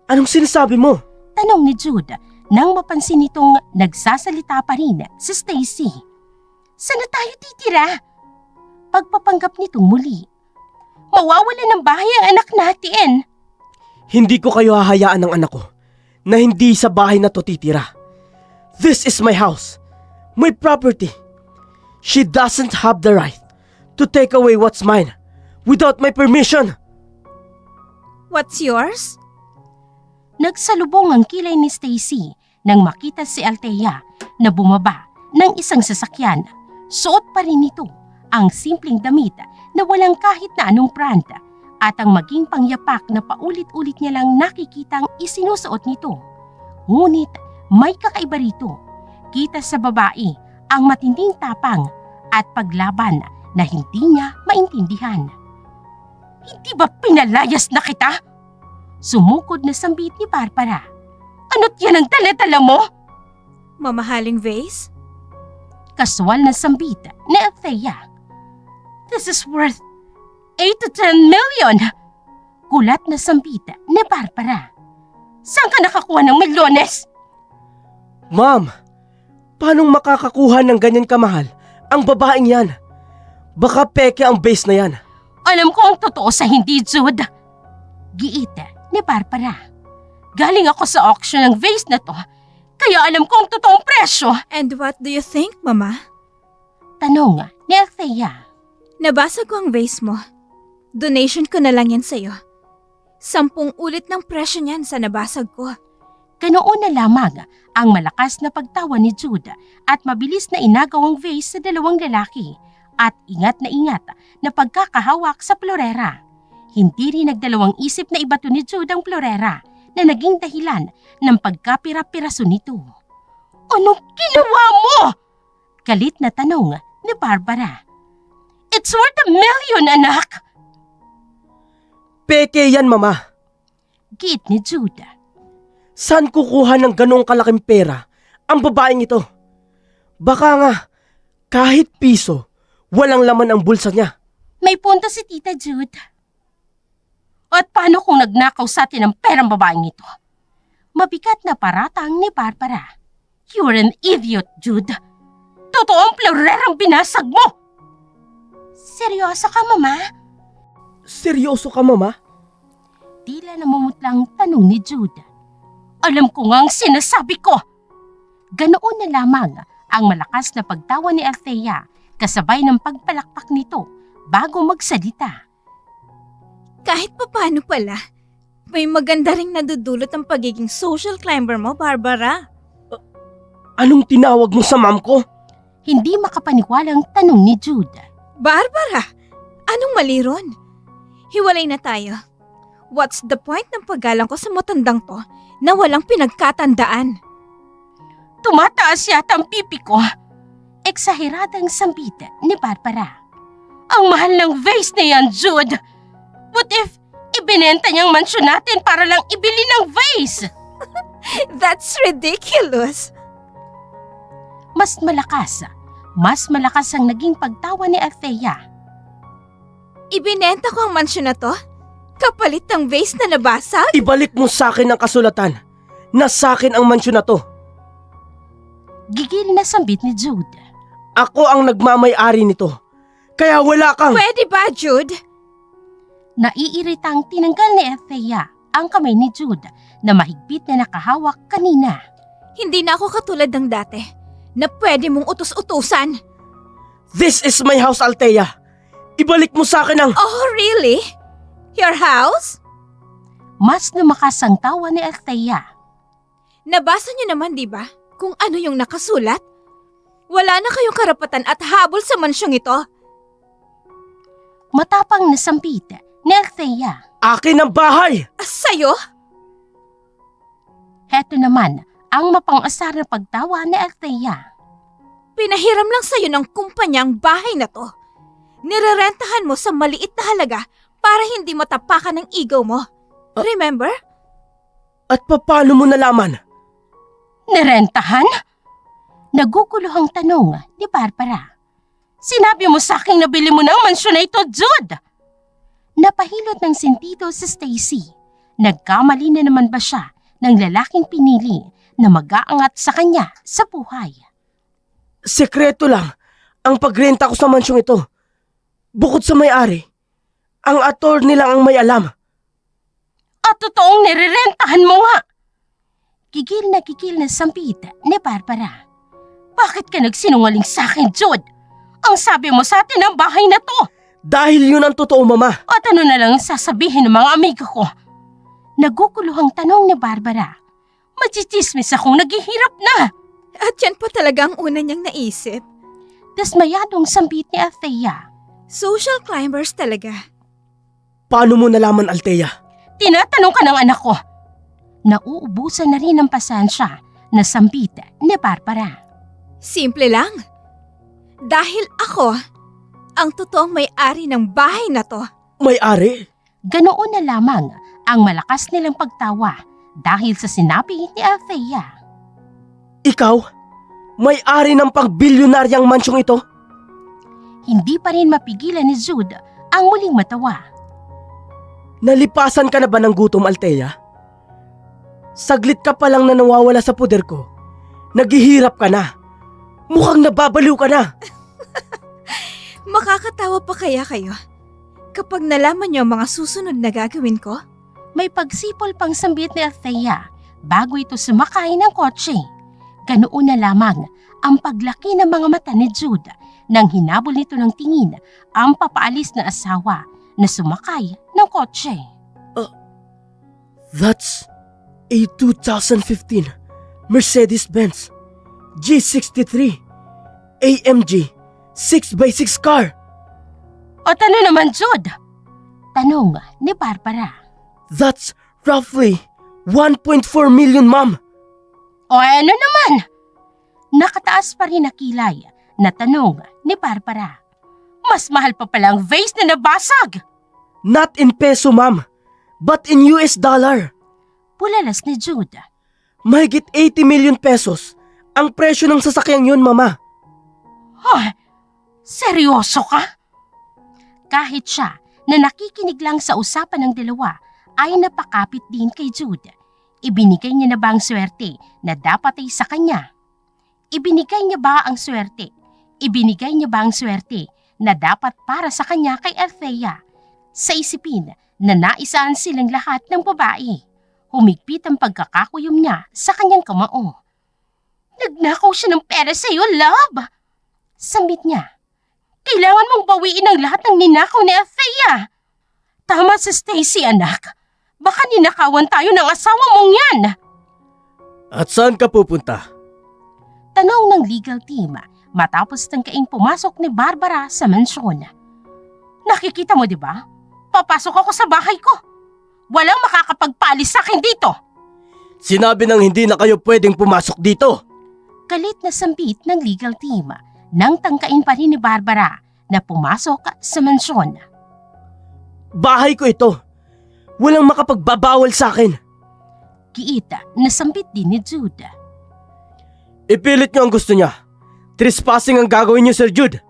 anong sinasabi mo? Tanong ni Jude nang mapansin nitong nagsasalita pa rin si Stacy. Saan na tayo titira? Pagpapanggap nitong muli. Mawawala ng bahay ang anak natin. Hindi ko kayo hahayaan ng anak ko na hindi sa bahay na to titira. This is my house, my property. She doesn't have the right to take away what's mine without my permission. What's yours? Nagsalubong ang kilay ni Stacy nang makita si Althea na bumaba ng isang sasakyan. Suot pa rin nito ang simpleng damit na walang kahit na anong brand at ang maging pangyapak na paulit-ulit niya lang nakikitang isinusuot nito. Ngunit may kakaiba rito. Kita sa babae ang matinding tapang at paglaban na hindi niya maintindihan. Hindi ba pinalayas na kita? Sumukod na sambit ni Barbara. Ano't yan ang dala-dala mo? Mamahaling vase? Kaswal na sambit ni Althea. This is worth 8 to 10 million. Kulat na sambit ni Barbara. Saan ka nakakuha ng milyones? Ma'am, paano makakakuha ng ganyan kamahal ang babaeng yan? Baka peke ang base na yan. Alam ko ang totoo sa hindi, Jude. Giit ni Barbara. Galing ako sa auction ng vase na to, kaya alam ko ang totoong presyo. And what do you think, Mama? Tanong ni Althea. Nabasa ko ang vase mo. Donation ko na lang yan sa'yo. 10 ulit ng presyo niyan sa nabasag ko. Ganoon na lamang ang malakas na pagtawa ni Jude at mabilis na inagaw ang vase sa dalawang lalaki at ingat na pagkakahawak sa florera. Hindi rin nagdalawang isip na ibato ni Jude ang florera na naging dahilan ng pagkapira-piraso nito. Anong ginawa mo? Galit na tanong ni Barbara. It's worth 1 million, anak! Peke yan, Mama. Giit ni Jude. Saan kukuha ng ganong kalaking pera ang babaeng ito? Baka nga, kahit piso, walang laman ang bulsa niya. May punto si Tita Jude. At paano kung nagnakaw sa atin ang perang babaeng ito? Mabigat na paratang ni Barbara. You're an idiot, Jude. Totoo ang florerang binasag mo! Seryoso ka, Mama? Seryoso ka, Mama? Tila namumutlang tanong ni Jude. Alam ko nga ang sinasabi ko! Ganoon na lamang ang malakas na pagtawa ni Althea kasabay ng pagpalakpak nito bago magsalita. Kahit papaano pala, may maganda ring nadudulot ang pagiging social climber mo, Barbara. Anong tinawag mo sa ma'am ko? Hindi makapaniwalang tanong ni Jude. Barbara! Anong mali ron? Hiwalay na tayo. What's the point ng paggalang ko sa matandang to na walang pinagkatandaan? Tumataas yata ang pipi ko. Eksaheradang sambit ni Barbara. Ang mahal ng vase na yan, Jude! What if ibinenta niyang mansyon natin para lang ibili ng vase? That's ridiculous! Mas malakas ang naging pagtawa ni Althea. Ibinenta ko ang mansyon na to? Kapalit ng vase na nabasag? Ibalik mo sa akin ang kasulatan na sa akin ang mansyon na to. Gigil na sambit ni Jude. Ako ang nagmamay-ari nito. Kaya wala kang... Pwede ba, Jude? Naiiritang tinanggal ni Althea ang kamay ni Jude na mahigpit na nakahawak kanina. Hindi na ako katulad ng dati na pwede mong utos-utusan. This is my house, Althea. Ibalik mo sa akin ang... Oh, really? Your house? Mas lumakas ang tawa ni Althea. Nabasa niyo naman, di ba? Kung ano yung nakasulat? Wala na kayong karapatan at habol sa mansyong ito. Matapang na sampit ni Althea. Akin ang bahay! Sa'yo? Heto naman ang mapang-asar na pagtawa ni Althea. Pinahiram lang sa'yo ng kumpanya ang bahay na to. Nirerentahan mo sa maliit na halaga para hindi matapakan ng ego mo. Remember? At paano mo nalaman? Nirentahan? Naguguluhang tanong ni Barbara. Sinabi mo sa akin na bili mo ng mansyon na ito, Jude! Napahilot ng sentido si Stacy. Nagkamali na naman ba siya ng lalaking pinili na mag-aangat sa kanya sa buhay? Sekreto lang ang pagrenta ko sa mansyong ito. Bukod sa may-ari, ang attorney lang ang may alam. At totoong nirerentahan mo nga! Gigil na sampit ni Barbara. Bakit ka nagsinungaling sa akin, Jude? Ang sabi mo sa atin ang bahay na to! Dahil yun ang totoo, Mama. At ano na lang sasabihin ng mga amigo ko? Naguguluhang tanong ni Barbara. Matsitsismis akong naghihirap na. At yan pa talaga ang una niyang naisip. Dasmayadong sambit ni Althea. Social climbers talaga. Paano mo nalaman, Althea? Tinatanong ka ng anak ko. Nauubusan na rin ng pasensya na sambit ni Barbara. Simple lang. Dahil ako ang totoong may-ari ng bahay na to. May-ari? Ganoon na lamang ang malakas nilang pagtawa dahil sa sinabi ni Althea. Ikaw? May-ari ng pang-bilyonaryang mansyong ito? Hindi pa rin mapigilan ni Jude ang muling matawa. Nalipasan ka na ba ng gutom, Althea? Saglit ka pa lang na nawawala sa poder ko. Naghihirap ka na. Mukhang nababaliw ka na. Makakatawa pa kaya kayo kapag nalaman niyo ang mga susunod na gagawin ko? May pagsipol pang sambit ni Althea bago ito sumakay ng kotse. Ganoon na lamang ang paglaki ng mga mata ni Jude nang hinabol nito ng tingin ang papaalis na asawa na sumakay ng kotse. That's a 2015 Mercedes-Benz G63 AMG 6x6 car. O ano naman, Jude? Tanong ni Barbara. That's roughly 1.4 million, Ma'am. O ano naman? Nakataas pa rin na kilay na tanong ni Barbara. Mas mahal pa pala ang vase na nabasag. Not in peso, Ma'am, but in US dollar. Pulalas ni Jude. Mahigit 80 million pesos ang presyo ng sasakyang yun, Mama. Seryoso ka? Kahit siya na nakikinig lang sa usapan ng dalawa ay napakapit din kay Jude. Ibinigay niya na ba ang swerte na dapat ay sa kanya? Ibinigay niya ba ang swerte? Ibinigay niya ba ang swerte na dapat para sa kanya kay Althea? Sa isipin na naisaan silang lahat ng babae. Humigpit ang pagkakakuyom niya sa kanyang kamao. Nagnakaw siya ng pera sa iyo, love! Sambit niya. Kailangan mong bawiin ang lahat ng ninakaw ni Althea. Tama si Stacy, anak. Baka ninakawan tayo ng asawa mong yan. At saan ka pupunta? Tanong ng legal team matapos tangkaing pumasok ni Barbara sa mansyon. Nakikita mo, di ba? Papasok ako sa bahay ko. Walang makakapagpalis sa akin dito. Sinabi nang hindi na kayo pwedeng pumasok dito. Galit na sambit ng legal team nang tangkain pa rin ni Barbara na pumasok sa mansyon. Bahay ko ito. Walang makapagbabawal sa akin. Kiita na sambit din ni Jude. Ipilit niyo ang gusto niya. Trespassing ang gagawin niyo, Sir Jude.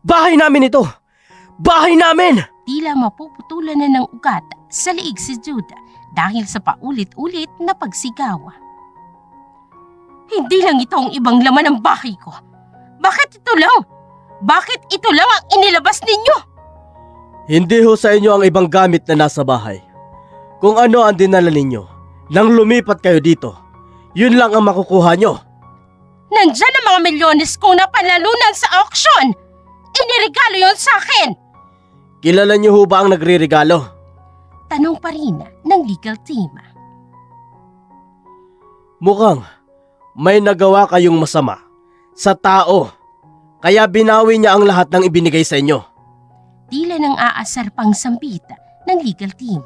Bahay namin ito. Bahay namin! Tila mapuputulan na ng ugat sa liig si Jude dahil sa paulit-ulit na pagsigaw. Hindi lang ito ang ibang laman ng bahay ko. Bakit ito lang? Bakit ito lang ang inilabas ninyo? Hindi ho sa inyo ang ibang gamit na nasa bahay. Kung ano ang dinala ninyo, nang lumipat kayo dito, yun lang ang makukuha nyo. Nandyan ang mga milyones kong napanalunan sa auction. Iniregalo yon sa akin. Kilala niyo ho ba ang nagre-regalo? Tanong pa rin ng legal team. Mukhang may nagawa kayong masama sa tao, kaya binawi niya ang lahat ng ibinigay sa inyo. Tila nang aasar pang sambit ng legal team.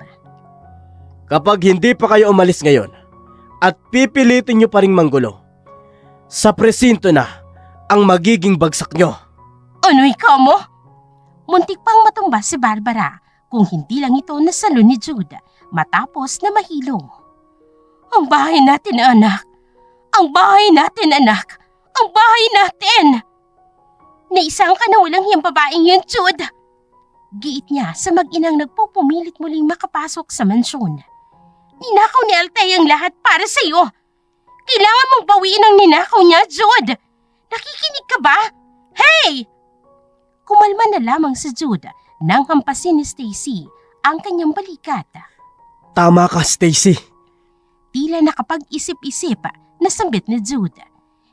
Kapag hindi pa kayo umalis ngayon at pipilitin nyo pa ring manggulo, sa presinto na ang magiging bagsak nyo. Ano ikaw mo? Muntik pang matumba si Barbara kung hindi lang ito nasalo ni Jude matapos na mahilo. Ang bahay natin, anak! Ang bahay natin, anak! Ang bahay natin! Naisang ka na walang hiyang babaeng yun, Jude! Giit niya sa mag-inang nagpupumilit muling makapasok sa mansyon. Ninakaw ni Altay ang lahat para sa iyo. Kailangan mong bawiin ang ninakaw niya, Jude! Nakikinig ka ba? Hey! Kumalma na lamang si Jude nang hampasin ni Stacy ang kanyang balikat. Tama ka, Stacy. Tila nakapag-isip-isip na sambit ni Jude.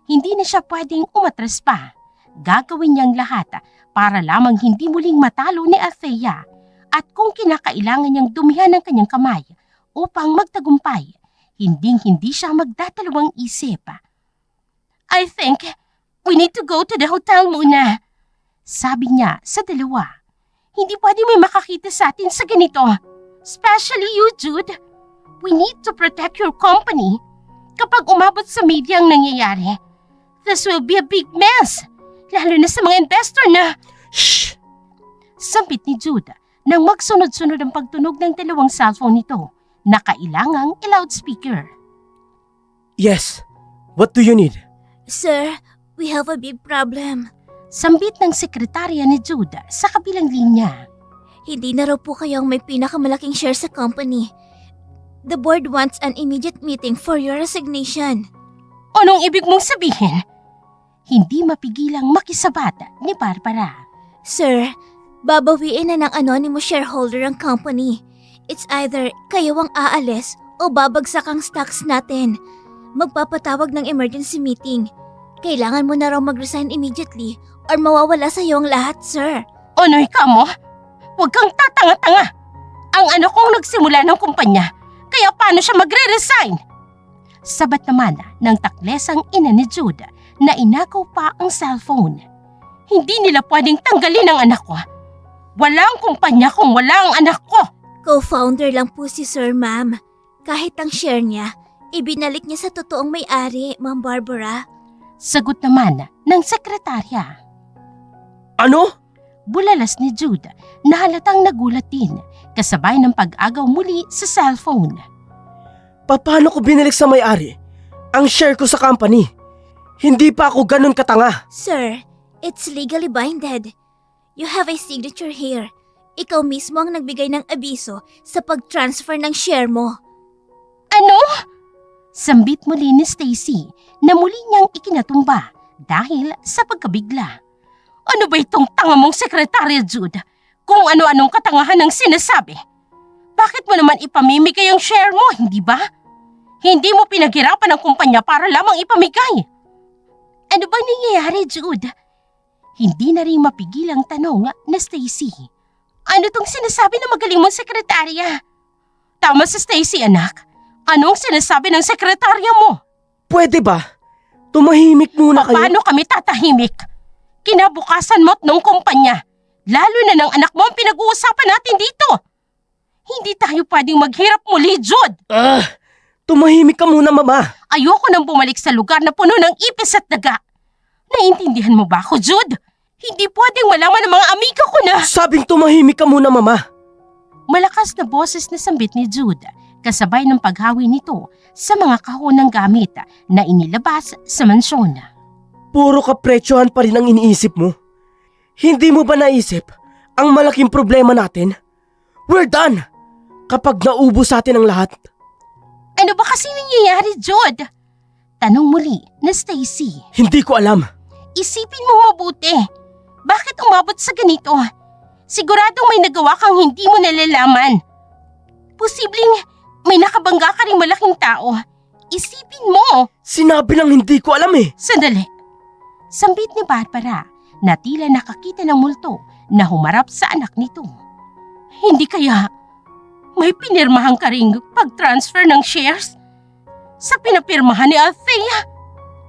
Hindi na siya pwedeng umatras pa. Gagawin niyang lahat para lamang hindi muling matalo ni Althea at kung kinakailangan niyang dumihan ang kanyang kamay upang magtagumpay, hindi siya magdadalawang isip. I think we need to go to the hotel muna. Sabi niya sa dalawa. Hindi pwede may makakita sa atin sa ganito. Especially you, Jude. We need to protect your company. Kapag umabot sa media ang nangyayari, this will be a big mess. Lalo na sa mga investor na... Shh! Sambit ni Jude nang magsunod-sunod ang pagtunog ng dalawang cellphone nito na kailangang i-loudspeaker. Yes, what do you need? Sir, we have a big problem. Sambit ng sekretarya ni Jude sa kabilang linya. Hindi na raw po kayo ang may pinakamalaking share sa company. The board wants an immediate meeting for your resignation. Anong ibig mong sabihin? Hindi mapigilang makisabat ni Barbara. Sir, babawiin na ng anonymous shareholder ang company. It's either kayo ang aalis o babagsak ang stocks natin. Magpapatawag ng emergency meeting. Kailangan mo na raw mag-resign immediately or mawawala sa iyo ang lahat, sir. Ano ikaw mo? Huwag kang tatanga-tanga. Ang anak kong nagsimula ng kumpanya, kaya paano siya magre-resign? Sabat naman ng taklesang ina ni Jude na inakaw pa ang cellphone. Hindi nila pwedeng tanggalin ang anak ko. Walang kumpanya kung wala ang anak ko. Co-founder lang po si Sir, ma'am. Kahit ang share niya, ibinalik niya sa totoong may-ari, Ma'am Barbara. Sagot naman ng sekretarya. Ano? Bulalas ni Jude na halatang nagulat din kasabay ng pag-agaw muli sa cellphone. Paano ko binalik sa may-ari ang share ko sa company? Hindi pa ako ganun katanga. Sir, it's legally binded. You have a signature here. Ikaw mismo ang nagbigay ng abiso sa pag-transfer ng share mo. Ano? Sambit muli ni Stacy na muli niyang ikinatumba dahil sa pagkabigla. Ano ba itong tanga mong sekretarya, Jude? Kung ano-anong katangahan ang sinasabi. Bakit mo naman ipamimigay ang share mo, hindi ba? Hindi mo pinaghirapan ang kumpanya para lamang ipamigay. Ano bang nangyayari, Jude? Hindi na rin mapigil ang tanong na Stacy. Ano tong sinasabi ng magaling mong sekretarya? Tama sa Stacy, anak. Anong sinasabi ng sekretarya mo? Pwede ba? Tumahimik muna kayo. Paano kami tatahimik? Kinabukasan mo't nung kumpanya. Lalo na ng anak mo ang pinag-uusapan natin dito. Hindi tayo pwedeng maghirap muli, Jude. Tumahimik ka muna, Mama. Ayoko nang bumalik sa lugar na puno ng ipis at daga. Naiintindihan mo ba ako, Jude? Hindi pwedeng malaman ng mga amiga ko na... Sabing tumahimik ka muna, Mama. Malakas na boses na sambit ni Jude kasabay ng paghawi nito sa mga kahon ng gamit na inilabas sa mansyon. Puro kapresyohan pa rin ang iniisip mo. Hindi mo ba naisip ang malaking problema natin? We're done! Kapag naubos sa atin ang lahat. Ano ba kasi nangyayari, Jude? Tanong muli na Stacy. Hindi ko alam. Isipin mo mabuti. Bakit umabot sa ganito? Siguradong may nagawa kang hindi mo nalalaman. Posibleng may nakabangga ka ring malaking tao. Isipin mo. Sinabi lang hindi ko alam eh. Sandali. Sambit ni Barbara na tila nakakita ng multo na humarap sa anak nito. Hindi kaya May pinirmahan ka ring pag-transfer ng shares sa pinapirmahan ni Althea.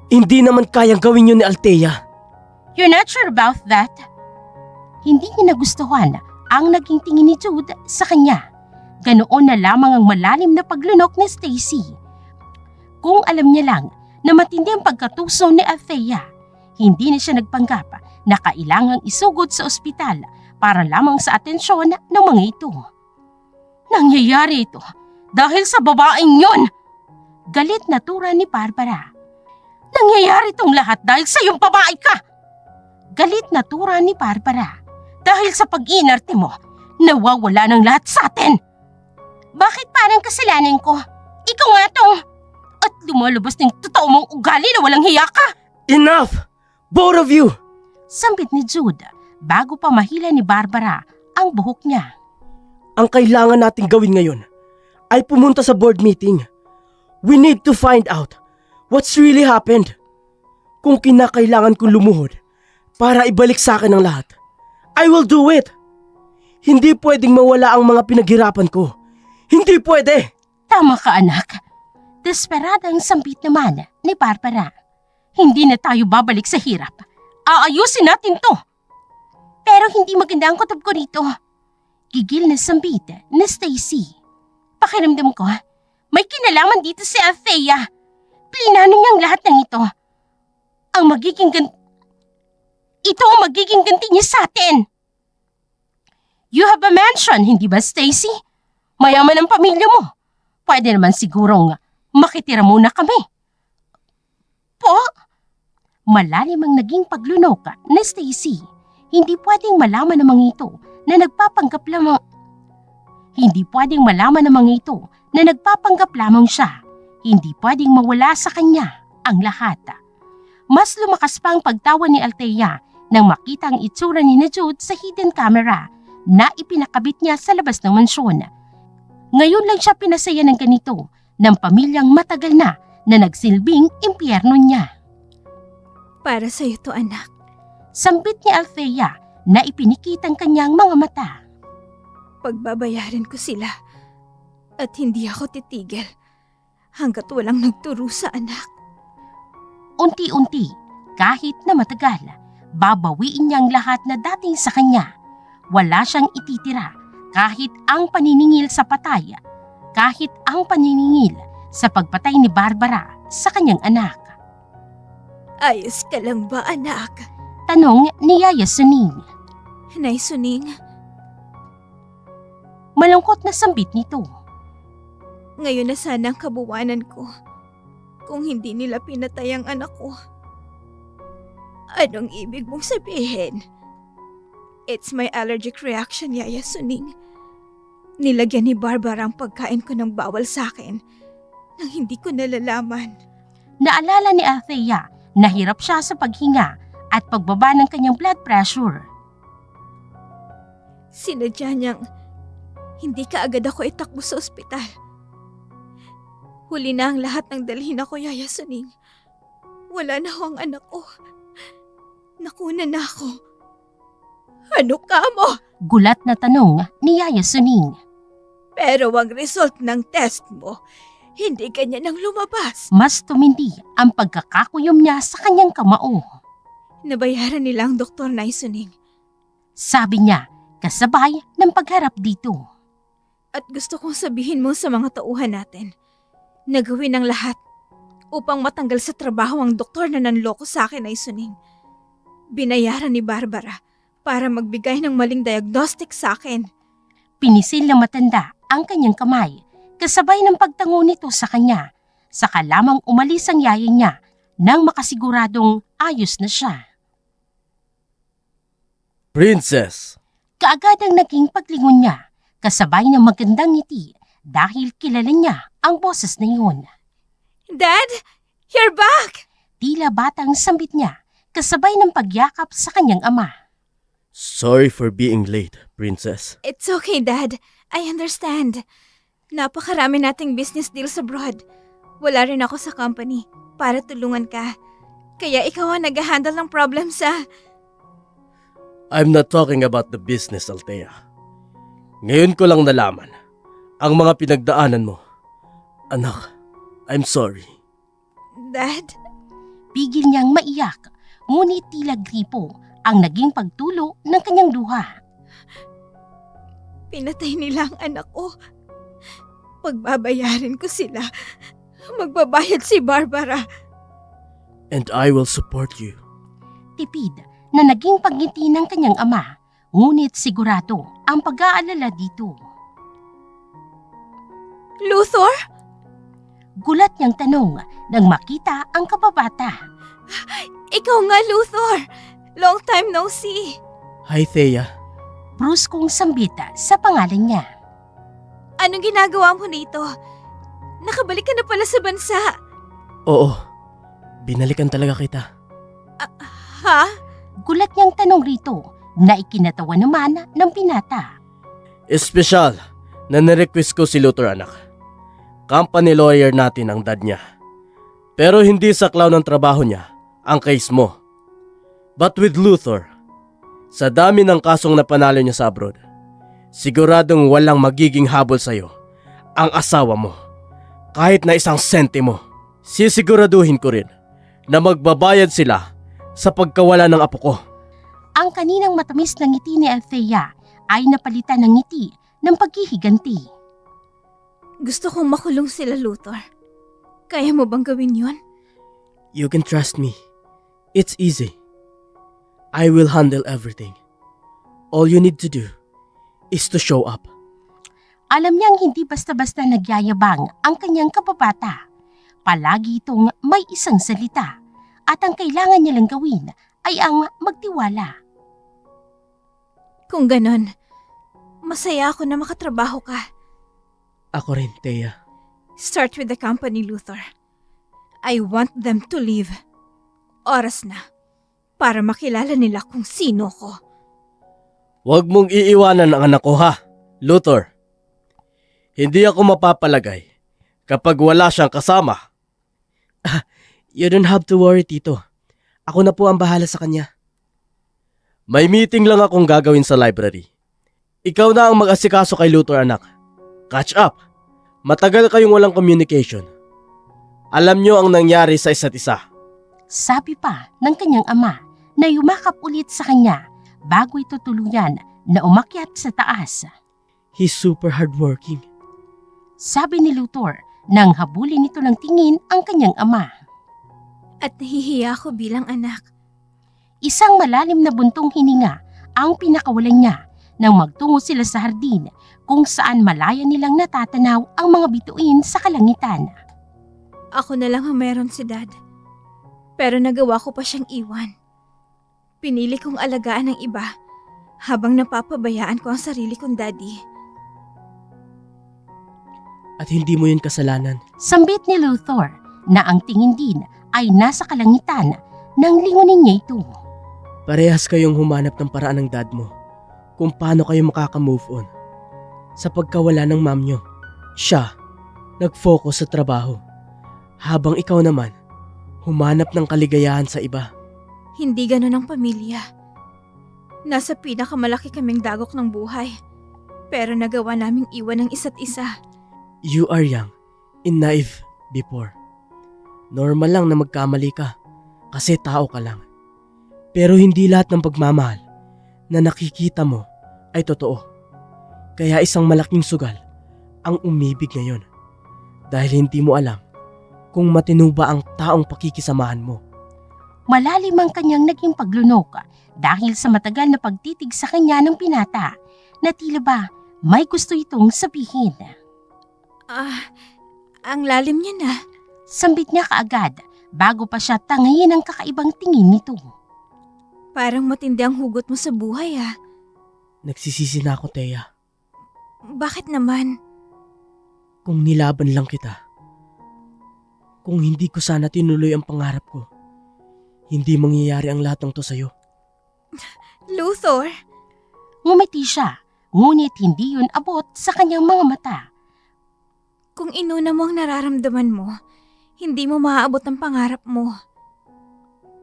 Hindi naman kayang gawin yun ni Althea. You're not sure about that? Hindi niya nagustuhan ang naging tingin ni Jude sa kanya. Ganoon na lamang ang malalim na paglunok ni Stacy. Kung alam niya lang na matindi ang pagkatuso ni Althea, hindi na siya nagpanggap na kailangang isugod sa ospital para lamang sa atensyon ng mga ito. Nangyayari ito dahil sa babaeng yon! Galit na tura ni Barbara. Nangyayari itong lahat dahil sa iyong babae ka! Galit na tura ni Barbara. Dahil sa pag-inarte mo, nawawala ng lahat sa atin! Bakit parang kasalanan ko? Ikaw nga to! At lumalabas ng totoo mong ugali na walang hiya ka! Enough! Both of you! Sambit ni Jude bago pa mahila ni Barbara ang buhok niya. Ang kailangan nating gawin ngayon ay pumunta sa board meeting. We need to find out what's really happened. Kung kinakailangan kong lumuhod para ibalik sa akin ang lahat, I will do it. Hindi pwedeng mawala ang mga pinaghirapan ko. Hindi pwede! Tama ka, anak. Desperada ang sambit naman ni Barbara. Hindi na tayo babalik sa hirap. Aayusin natin to. Pero hindi maganda ang kutob ko rito. Gigil na sambit ni Stacy. Pakiramdam ko, may kinalaman dito si Althea. Plinano niyang lahat ng ito. Ito ang magiging ganti niya sa atin. You have a mansion, hindi ba, Stacy? Mayaman ang pamilya mo. Pwede naman sigurong makitira muna kami. Po? Malalim ang naging paglunok ni Stacy. Hindi pwedeng malaman ng mga ito na nagpapanggap lamang. Hindi pwedeng malaman ng mga ito na nagpapanggap lamang siya. Hindi pwedeng mawala sa kanya ang lahat. Mas lumakas pa ang pagtawa ni Althea nang makita ang itsura ni Jude sa hidden camera na ipinakabit niya sa labas ng mansyon. Ngayon lang siya pinasaya ng ganito ng pamilyang matagal na nagsilbing impyerno niya. Para sa'yo to, anak. Sambit ni Althea na ipinikit ang kanyang mga mata. Pagbabayarin ko sila at hindi ako titigil hanggat walang nagturo sa anak. Unti-unti, kahit na matagal, babawiin niya ang lahat na dating sa kanya. Wala siyang ititira kahit ang paniningil sa patay, kahit ang paniningil sa pagpatay ni Barbara sa kanyang anak. Ayos ka lang ba, anak? Tanong ni Yaya Suning. Nay Suning, Malungkot na sambit nito. ngayon na sana ang kabuwanan ko kung hindi nila pinatay ang anak ko. Anong ibig mong sabihin? It's my allergic reaction, Yaya Suning. Nilagyan ni Barbara ang pagkain ko ng bawal sa akin nang hindi ko nalalaman. Naalala ni Althea na hirap siya sa paghinga at pagbaba ng kanyang blood pressure. Sinadya niyang hindi ka agad ako itakbo sa ospital. Huli na ang lahat ng dalhin ako, Yaya Suning. Wala na ho ang anak ko. Nakuna na ako. Ano ka mo? Gulat na tanong ni Yaya Suning. Pero ang result ng test mo, hindi ganyan ang lumabas. Mas tumindi ang pagkakakuyom niya sa kanyang kamao. Nabayaran nila ang Dr. Nay Suning. Sabi niya, kasabay ng pagharap dito. At gusto kong sabihin mo sa mga tauhan natin, nagawin ang lahat upang matanggal sa trabaho ang doktor na nanloko sa akin, Nay Suning. Binayaran ni Barbara para magbigay ng maling diagnostic sa akin. Pinisil ng matanda ang kanyang kamay, kasabay ng pagtango nito sa kanya. Saka lamang umalis ang yaya niya nang makasiguradong ayos na siya. Princess! Kaagad ang naging paglingon niya, kasabay ng magandang ngiti dahil kilala niya ang boses na yun. Dad, you're back! Tila batang sambit niya, kasabay ng pagyakap sa kanyang ama. Sorry for being late, Princess. It's okay, Dad. I understand. Napakarami nating business deals abroad. Wala rin ako sa company para tulungan ka. Kaya ikaw ang nag-handle ng problem sa... I'm not talking about the business, Althea. Ngayon ko lang nalaman ang mga pinagdaanan mo. Anak, I'm sorry. Dad, Pigil niyang maiyak, ngunit tila gripo ang naging pagtulo ng kanyang luha. pinatay nila ang anak ko. Pagbabayarin ko sila. Magbabayad si Barbara. And I will support you. Tipid na naging pagngiti ng kanyang ama, ngunit sigurado ang pag-aalala dito. Luthor? Gulat niyang tanong nang makita ang kababata. Ikaw nga, Luthor. Long time no see. Hi, Thea. Bruskong sambita sa pangalan niya. Anong ginagawa mo dito? Nakabalik ka na pala sa bansa. Oo, binalikan talaga kita. Ha? Gulat niyang tanong rito na ikinatawa naman ng binata. Espesyal na nirequest ko si Luthor, anak. Company lawyer natin ang dad niya. Pero hindi saklaw ng trabaho niya ang case mo. But with Luthor, sa dami ng kasong napanalo niya sa abroad, siguradong walang magiging habol sa'yo ang asawa mo. Kahit na isang sentimo, sisiguraduhin ko rin na magbabayad sila sa pagkawala ng apo ko. Ang kaninang matamis na ngiti ni Althea ay napalitan ng ngiti ng paghihiganti. Gusto kong makulong sila, Luthor. Kaya mo bang gawin yon? You can trust me. It's easy. I will handle everything. All you need to do is to show up. Alam niyang hindi basta-basta nagyayabang ang kanyang kababata. Palagi itong may isang salita at ang kailangan niya lang gawin ay ang magtiwala. Kung ganon, masaya ako na makatrabaho ka. Ako rin, Thea. Start with the company, Luthor. I want them to leave. Oras na para makilala nila kung sino ko. Huwag mong iiwanan ang anak ko, ha, Luthor. Hindi ako mapapalagay kapag wala siyang kasama. You don't have to worry, Tito. Ako na po ang bahala sa kanya. May meeting lang akong gagawin sa library. Ikaw na ang mag-asikaso kay Luthor, anak. Catch up. Matagal kayong walang communication. Alam niyo ang nangyari sa isa't isa. Sabi pa ng kanyang ama na yumakap ulit sa kanya bago ito tuluyan na umakyat sa taas. He's super hardworking. Sabi ni Luthor nang habulin nito ng tingin ang kanyang ama. At nahihiya ko bilang anak. Isang malalim na buntong hininga ang pinakawalan niya nang magtungo sila sa hardin kung saan malaya nilang natatanaw ang mga bituin sa kalangitan. Ako na lang ang meron si Dad. Pero nagawa ko pa siyang iwan. Pinili kong alagaan ng iba habang napapabayaan ko ang sarili kong daddy. At hindi mo yun kasalanan. Sambit ni Luthor na ang tingin din ay nasa kalangitan nang lingunin niya ito. Parehas kayong humanap ng paraan ng dad mo kung paano kayo makaka-move on sa pagkawala ng mom nyo. Siya, nag-focus sa trabaho, habang ikaw naman, humanap ng kaligayahan sa iba. Hindi ganun ang pamilya. Nasa pinakamalaki kaming dagok ng buhay. Pero nagawa naming iwan ng isa't isa. You are young and naive before. Normal lang na magkamali ka kasi tao ka lang. Pero hindi lahat ng pagmamahal na nakikita mo ay totoo. Kaya isang malaking sugal ang umibig ngayon dahil hindi mo alam kung matino ba ang taong pakikisamahan mo. Malalim ang kanyang naging paglunok dahil sa matagal na pagtitig sa kanya ng binata na tila ba may gusto itong sabihin. Ang lalim niya na. Sambit niya kaagad bago pa siya tangayin ang kakaibang tingin nito. Parang matindi ang hugot mo sa buhay Nagsisisi na ako, Thea. Bakit naman? Kung nilaban lang kita, kung hindi ko sana tinuloy ang pangarap ko, hindi mangyayari ang lahat ng to sa'yo. Luthor? Ngumiti siya, ngunit hindi yun abot sa kanyang mga mata. Kung inuna mo ang nararamdaman mo, hindi mo maaabot ang pangarap mo.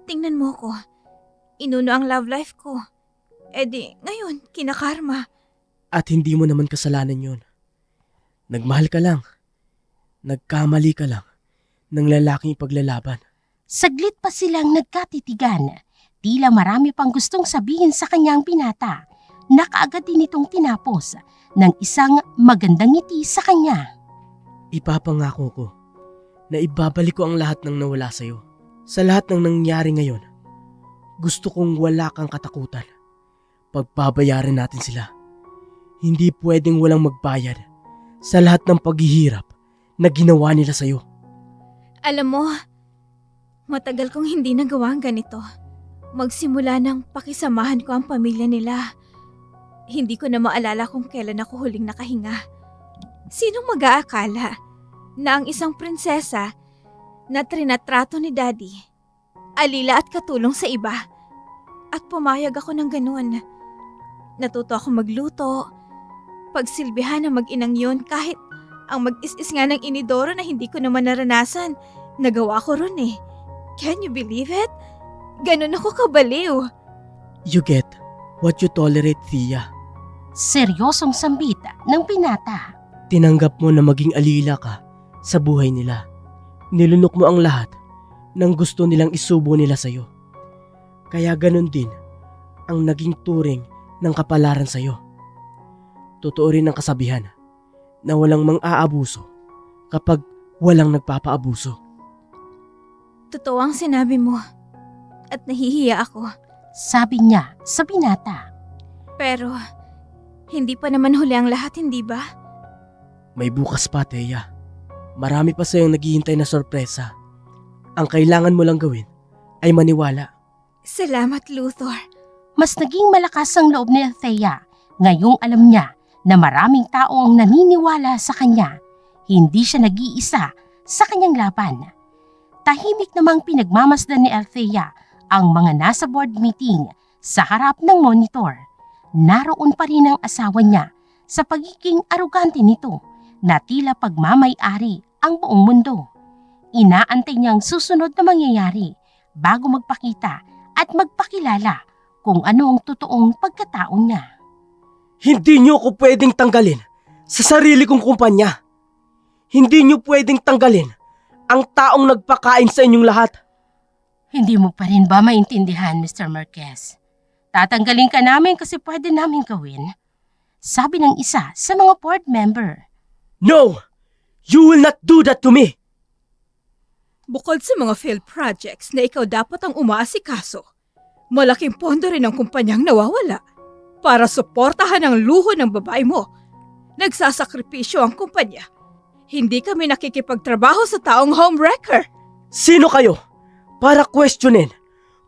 Tingnan mo ko. Inuno ang love life ko. Ngayon, kinakarma. At hindi mo naman kasalanan yun. Nagmahal ka lang. Nagkamali ka lang ng lalaking ipaglalaban. Saglit pa silang nagkatitigan. Tila marami pang gustong sabihin sa kanyang binata na kaagad din itong tinapos ng isang magandang ngiti sa kanya. Ipapangako ko na ibabalik ko ang lahat ng nawala sa'yo. Sa lahat ng nangyari ngayon, gusto kong wala kang katakutan. Pagbabayaran natin sila. Hindi pwedeng walang magbayad sa lahat ng paghihirap na ginawa nila sa'yo. Alam mo, matagal kong hindi nagawa ang ganito. Magsimula ng pakisamahan ko ang pamilya nila. Hindi ko na maalala kung kailan ako huling nakahinga. Sinong mag-aakala na ang isang prinsesa na trinatrato ni Daddy, alila at katulong sa iba, at pumayag ako ng ganun. Natuto ako magluto, pagsilbihan ng mag-inang yun kahit ang mag-is-is nga ng inidoro na hindi ko naman naranasan. Nagawa ko ron eh. Can you believe it? Ganun ako kabaliw. You get what you tolerate, Thea. Seryosong sambit ng binata. Tinanggap mo na maging alila ka sa buhay nila. Nilunok mo ang lahat ng gusto nilang isubo nila sa'yo. Kaya ganun din ang naging turing ng kapalaran sa'yo. Totoo rin ang kasabihan na walang mang-aabuso kapag walang nagpapaabuso. Totoo ang sinabi mo at nahihiya ako. Sabi niya sa binata. Pero hindi pa naman huli ang lahat, hindi ba? May bukas pa, Thea. Marami pa sa'yong naghihintay na sorpresa. Ang kailangan mo lang gawin ay maniwala. Salamat, Luthor. Mas naging malakas ang loob ni Althea ngayong alam niya na maraming tao ang naniniwala sa kanya. Hindi siya nag-iisa sa kanyang laban. Tahimik namang pinagmamasdan ni Althea ang mga nasa board meeting sa harap ng monitor. Naroon pa rin ang asawa niya sa pagiging arugante nito na tila pagmamay-ari ang buong mundo. Inaantay niyang susunod na mangyayari bago magpakita at magpakilala kung ano ang totoong pagkatao niya. Hindi niyo ako pwedeng tanggalin sa sarili kong kumpanya. Hindi niyo pwedeng tanggalin ang taong nagpakain sa inyong lahat. Hindi mo pa rin ba maintindihan, Mr. Marquez? Tatanggalin ka namin kasi pwede namin gawin. Sabi ng isa sa mga board member. No! You will not do that to me! Bukod sa mga failed projects na ikaw dapat ang umaasikaso, malaking pondo rin ang kumpanyang nawawala. Para suportahan ang luho ng babae mo, nagsasakripisyo ang kumpanya. Hindi kami nakikipagtrabaho sa taong homewrecker. Sino kayo para questionin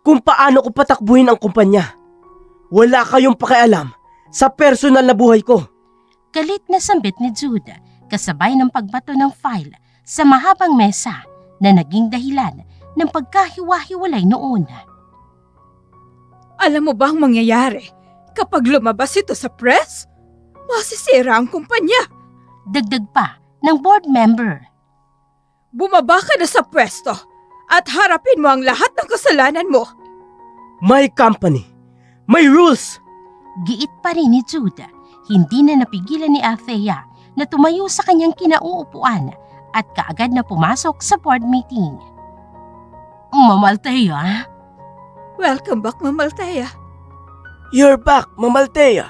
kung paano ko patakbuhin ang kumpanya? Wala kayong pakialam sa personal na buhay ko. Galit na sambit ni Jude kasabay ng pagbato ng file sa mahabang mesa na naging dahilan ng pagkahiwa-hiwalay noon. Alam mo ba ang mangyayari kapag lumabas ito sa press? Masisira ang kumpanya. Dagdag pa ng board member. Bumaba ka na sa pwesto at harapin mo ang lahat ng kasalanan mo. My company, my rules. Giit pa rin ni Jude. Hindi na napigilan ni Althea na tumayo sa kanyang kinauupuan at kaagad na pumasok sa board meeting. Ma'am Althea? Welcome back, Ma'am Althea. You're back, Ma'am Althea.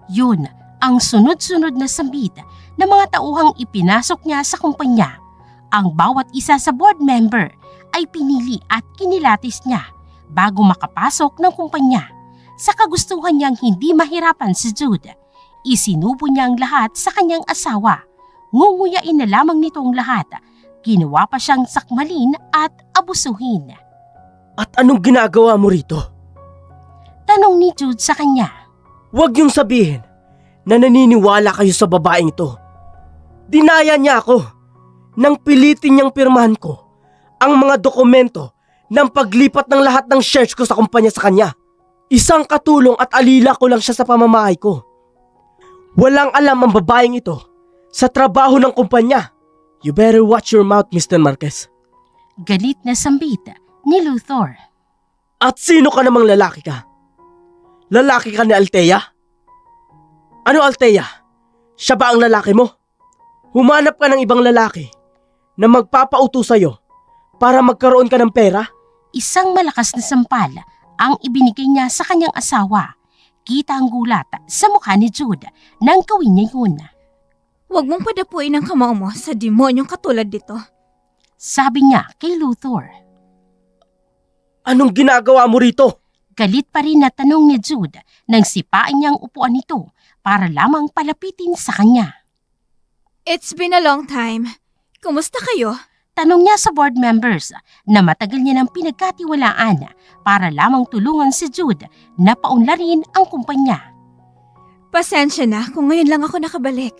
Yun ang sunod-sunod na sambit ng mga tauhang ipinasok niya sa kumpanya. Ang bawat isa sa board member ay pinili at kinilatis niya bago makapasok ng kumpanya. Sa kagustuhan niyang hindi mahirapan si Jude, isinubo niya ang lahat sa kanyang asawa. Ngunguyain na lamang nitong lahat. Ginawa pa siyang sakmalin at abusuhin. At anong ginagawa mo rito? Tanong ni Jude sa kanya. Huwag niyong sabihin na naniniwala kayo sa babaeng ito. Dinaya niya ako nang pilitin niyang pirmahan ko ang mga dokumento ng paglipat ng lahat ng shares ko sa kumpanya sa kanya. Isang katulong at alila ko lang siya sa pamamahay ko. Walang alam ang babaeng ito sa trabaho ng kumpanya. You better watch your mouth, Mr. Marquez. Galit na sambit ni Luthor. At sino ka namang lalaki ka? Lalaki ka ni Althea? Ano Althea? Siya ba ang lalaki mo? Humanap ka ng ibang lalaki na magpapauto sa'yo para magkaroon ka ng pera? Isang malakas na sampal ang ibinigay niya sa kanyang asawa. Kita ang gulat sa mukha ni Jude nang gawin niya yun. Huwag mong padapuin ang kamao mo sa demonyong katulad dito. Sabi niya kay Luthor. Anong ginagawa mo rito? Galit pa rin na tanong ni Jude nang sipain niya ang upuan nito para lamang palapitin sa kanya. It's been a long time. Kumusta kayo? Tanong niya sa board members na matagal niya nang pinagkatiwalaan para lamang tulungan si Jude na paunlarin ang kumpanya. Pasensya na kung ngayon lang ako nakabalik.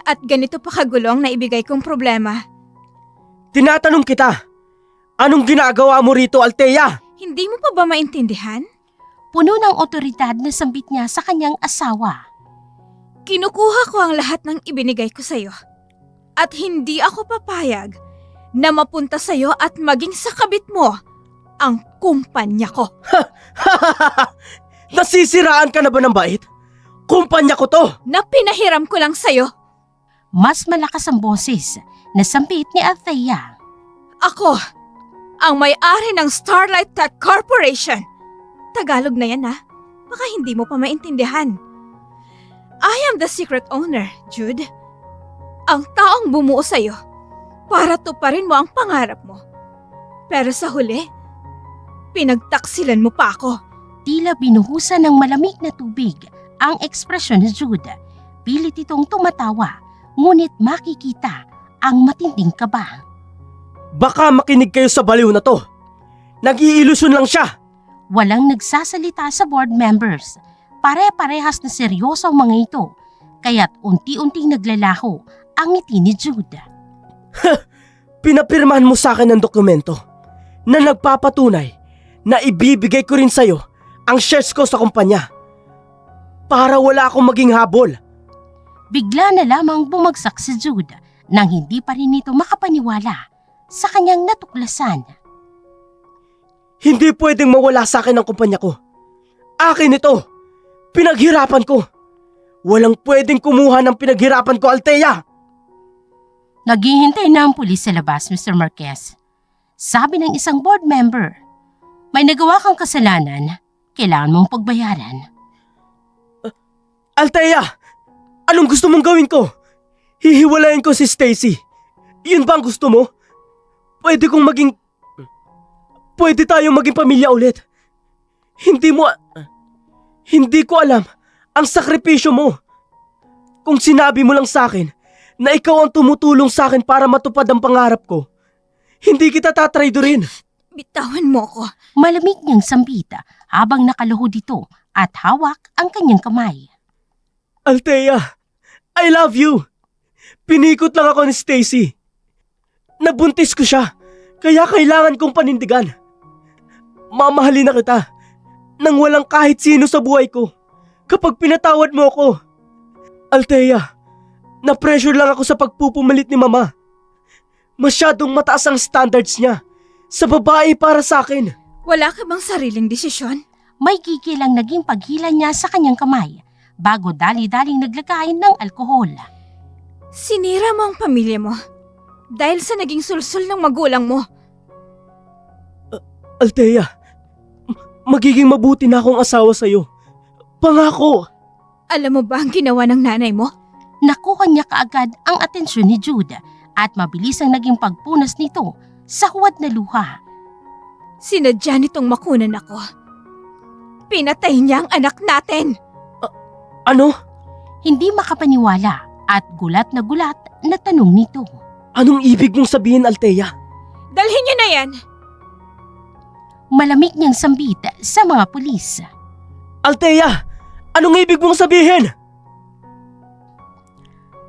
At ganito pa kagulo ang naibigay kong problema. Tinatanong kita, anong ginagawa mo rito, Althea? Hindi mo pa ba maintindihan? Puno ng otoridad na sambit niya sa kanyang asawa. Kinukuha ko ang lahat ng ibinigay ko sa'yo. At hindi ako papayag na mapunta sa'yo at maging sa kabit mo ang kumpanya ko. Nasisiraan ka na ba ng bait? Kumpanya ko to! Na pinahiram ko lang sa'yo. Mas malakas ang boses na sambit ni Althea. Ako ang may-ari ng Starlight Tech Corporation. Tagalog na yan, ha? Baka hindi mo pa maintindihan. I am the secret owner, Jude. Ang taong bumuo sa'yo para tuparin mo ang pangarap mo. Pero sa huli, pinagtaksilan mo pa ako. Tila binuhusan ng malamig na tubig ang ekspresyon ni Jude. Pilit itong tumatawa, ngunit makikita ang matinding kaba. Baka makinig kayo sa baliw na to. Nag-iilusyon lang siya. Walang nagsasalita sa board members. Pare-parehas na seryoso ang mga ito, kaya't unti-unting naglalaho ang ngiti ni Jude. Pinapirmahan mo sa akin ng dokumento na nagpapatunay na ibibigay ko rin sa'yo ang shares ko sa kumpanya para wala akong maging habol. Bigla na lamang bumagsak si Jude nang hindi pa rin ito makapaniwala sa kanyang natuklasan. Hindi pwedeng mawala sa akin ang kumpanya ko. Akin ito. Pinaghirapan ko. Walang pwedeng kumuha ng pinaghirapan ko, Althea. Naghihintay na ang pulis sa labas, Mr. Marquez. Sabi ng isang board member, may nagawa kang kasalanan, kailangan mong pagbayaran. Althea, anong gusto mong gawin ko? Hihiwalayin ko si Stacy. Yun ba ang gusto mo? Pwede tayong maging pamilya ulit. Hindi ko alam ang sakripisyo mo. Kung sinabi mo lang sa akin na ikaw ang tumutulong sa akin para matupad ang pangarap ko, hindi kita tatraydorin. Bitawan mo ko. Malamig niyang sambita habang nakaluhod ito at hawak ang kanyang kamay. Althea, I love you. Pinikot lang ako ni Stacy. Nabuntis ko siya, kaya kailangan kong panindigan. Mamahalin na kita nang walang kahit sino sa buhay ko kapag pinatawad mo ako. Althea, na-pressure lang ako sa pagpupumalit ni Mama. Masyadong mataas ang standards niya sa babae para sa akin. Wala ka bang sariling desisyon? May gigil ang naging paghila niya sa kanyang kamay bago dali-daling naglagay ng alkohol. Sinira mo ang pamilya mo dahil sa naging sulsul ng magulang mo. Althea, magiging mabuti na akong asawa sa'yo. Pangako! Alam mo ba ang ginawa ng nanay mo? Nakuha niya kaagad ang atensyon ni Jude at mabilis ang naging pagpunas nito sa huwad na luha. Sinadya nitong makunan ako. Pinatay niya ang anak natin. Ano? Hindi makapaniwala at gulat na tanong nito. Anong ibig mong sabihin, Althea? Dalhin niyo na yan. Malamig niyang sambit sa mga pulis. Althea, anong ibig mong sabihin?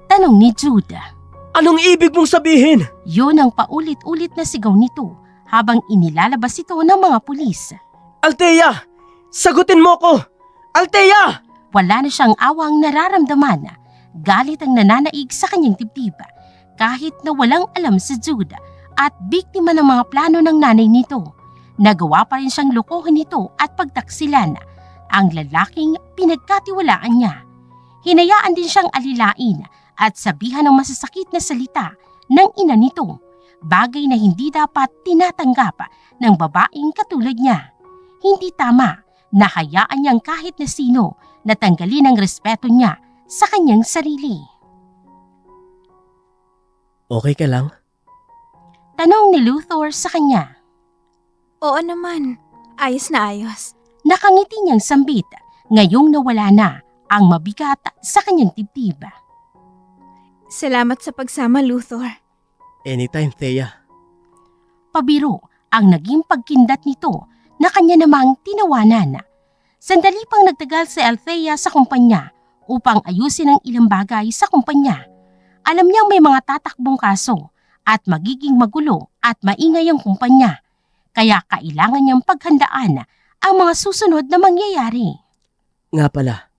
Tanong ni Jude. Anong ibig mong sabihin? Yun ang paulit-ulit na sigaw nito habang inilalabas ito ng mga pulis. Althea, sagutin mo ko! Althea! Wala na siyang awang nararamdaman. Galit ang nananaig sa kanyang dibdib. Kahit na walang alam si Jude at biktima ng mga plano ng nanay nito, nagawa pa rin siyang lokohin nito at pagtaksilan ang lalaking pinagkatiwalaan niya. Hinayaan din siyang alilain at sabihan ng masasakit na salita ng ina nito, bagay na hindi dapat tinatanggap ng babaeng katulad niya. Hindi tama na hayaan niyang kahit na sino na tanggalin ang respeto niya sa kanyang sarili. Okay ka lang? Tanong ni Luthor sa kanya. Oo naman, ayos na ayos. Nakangiti niyang sambit ngayong nawala na ang mabigat sa kanyang dibdib. Salamat sa pagsama, Luthor. Anytime, Thea. Pabiro ang naging pagkindat nito na kanya namang tinawanan. Sandali pang nagtagal si Althea sa kumpanya upang ayusin ang ilang bagay sa kumpanya. Alam niyang may mga tatakbong kaso at magiging magulo at maingay ang kumpanya, kaya kailangan niyang paghandaan ang mga susunod na mangyayari. Nga pala,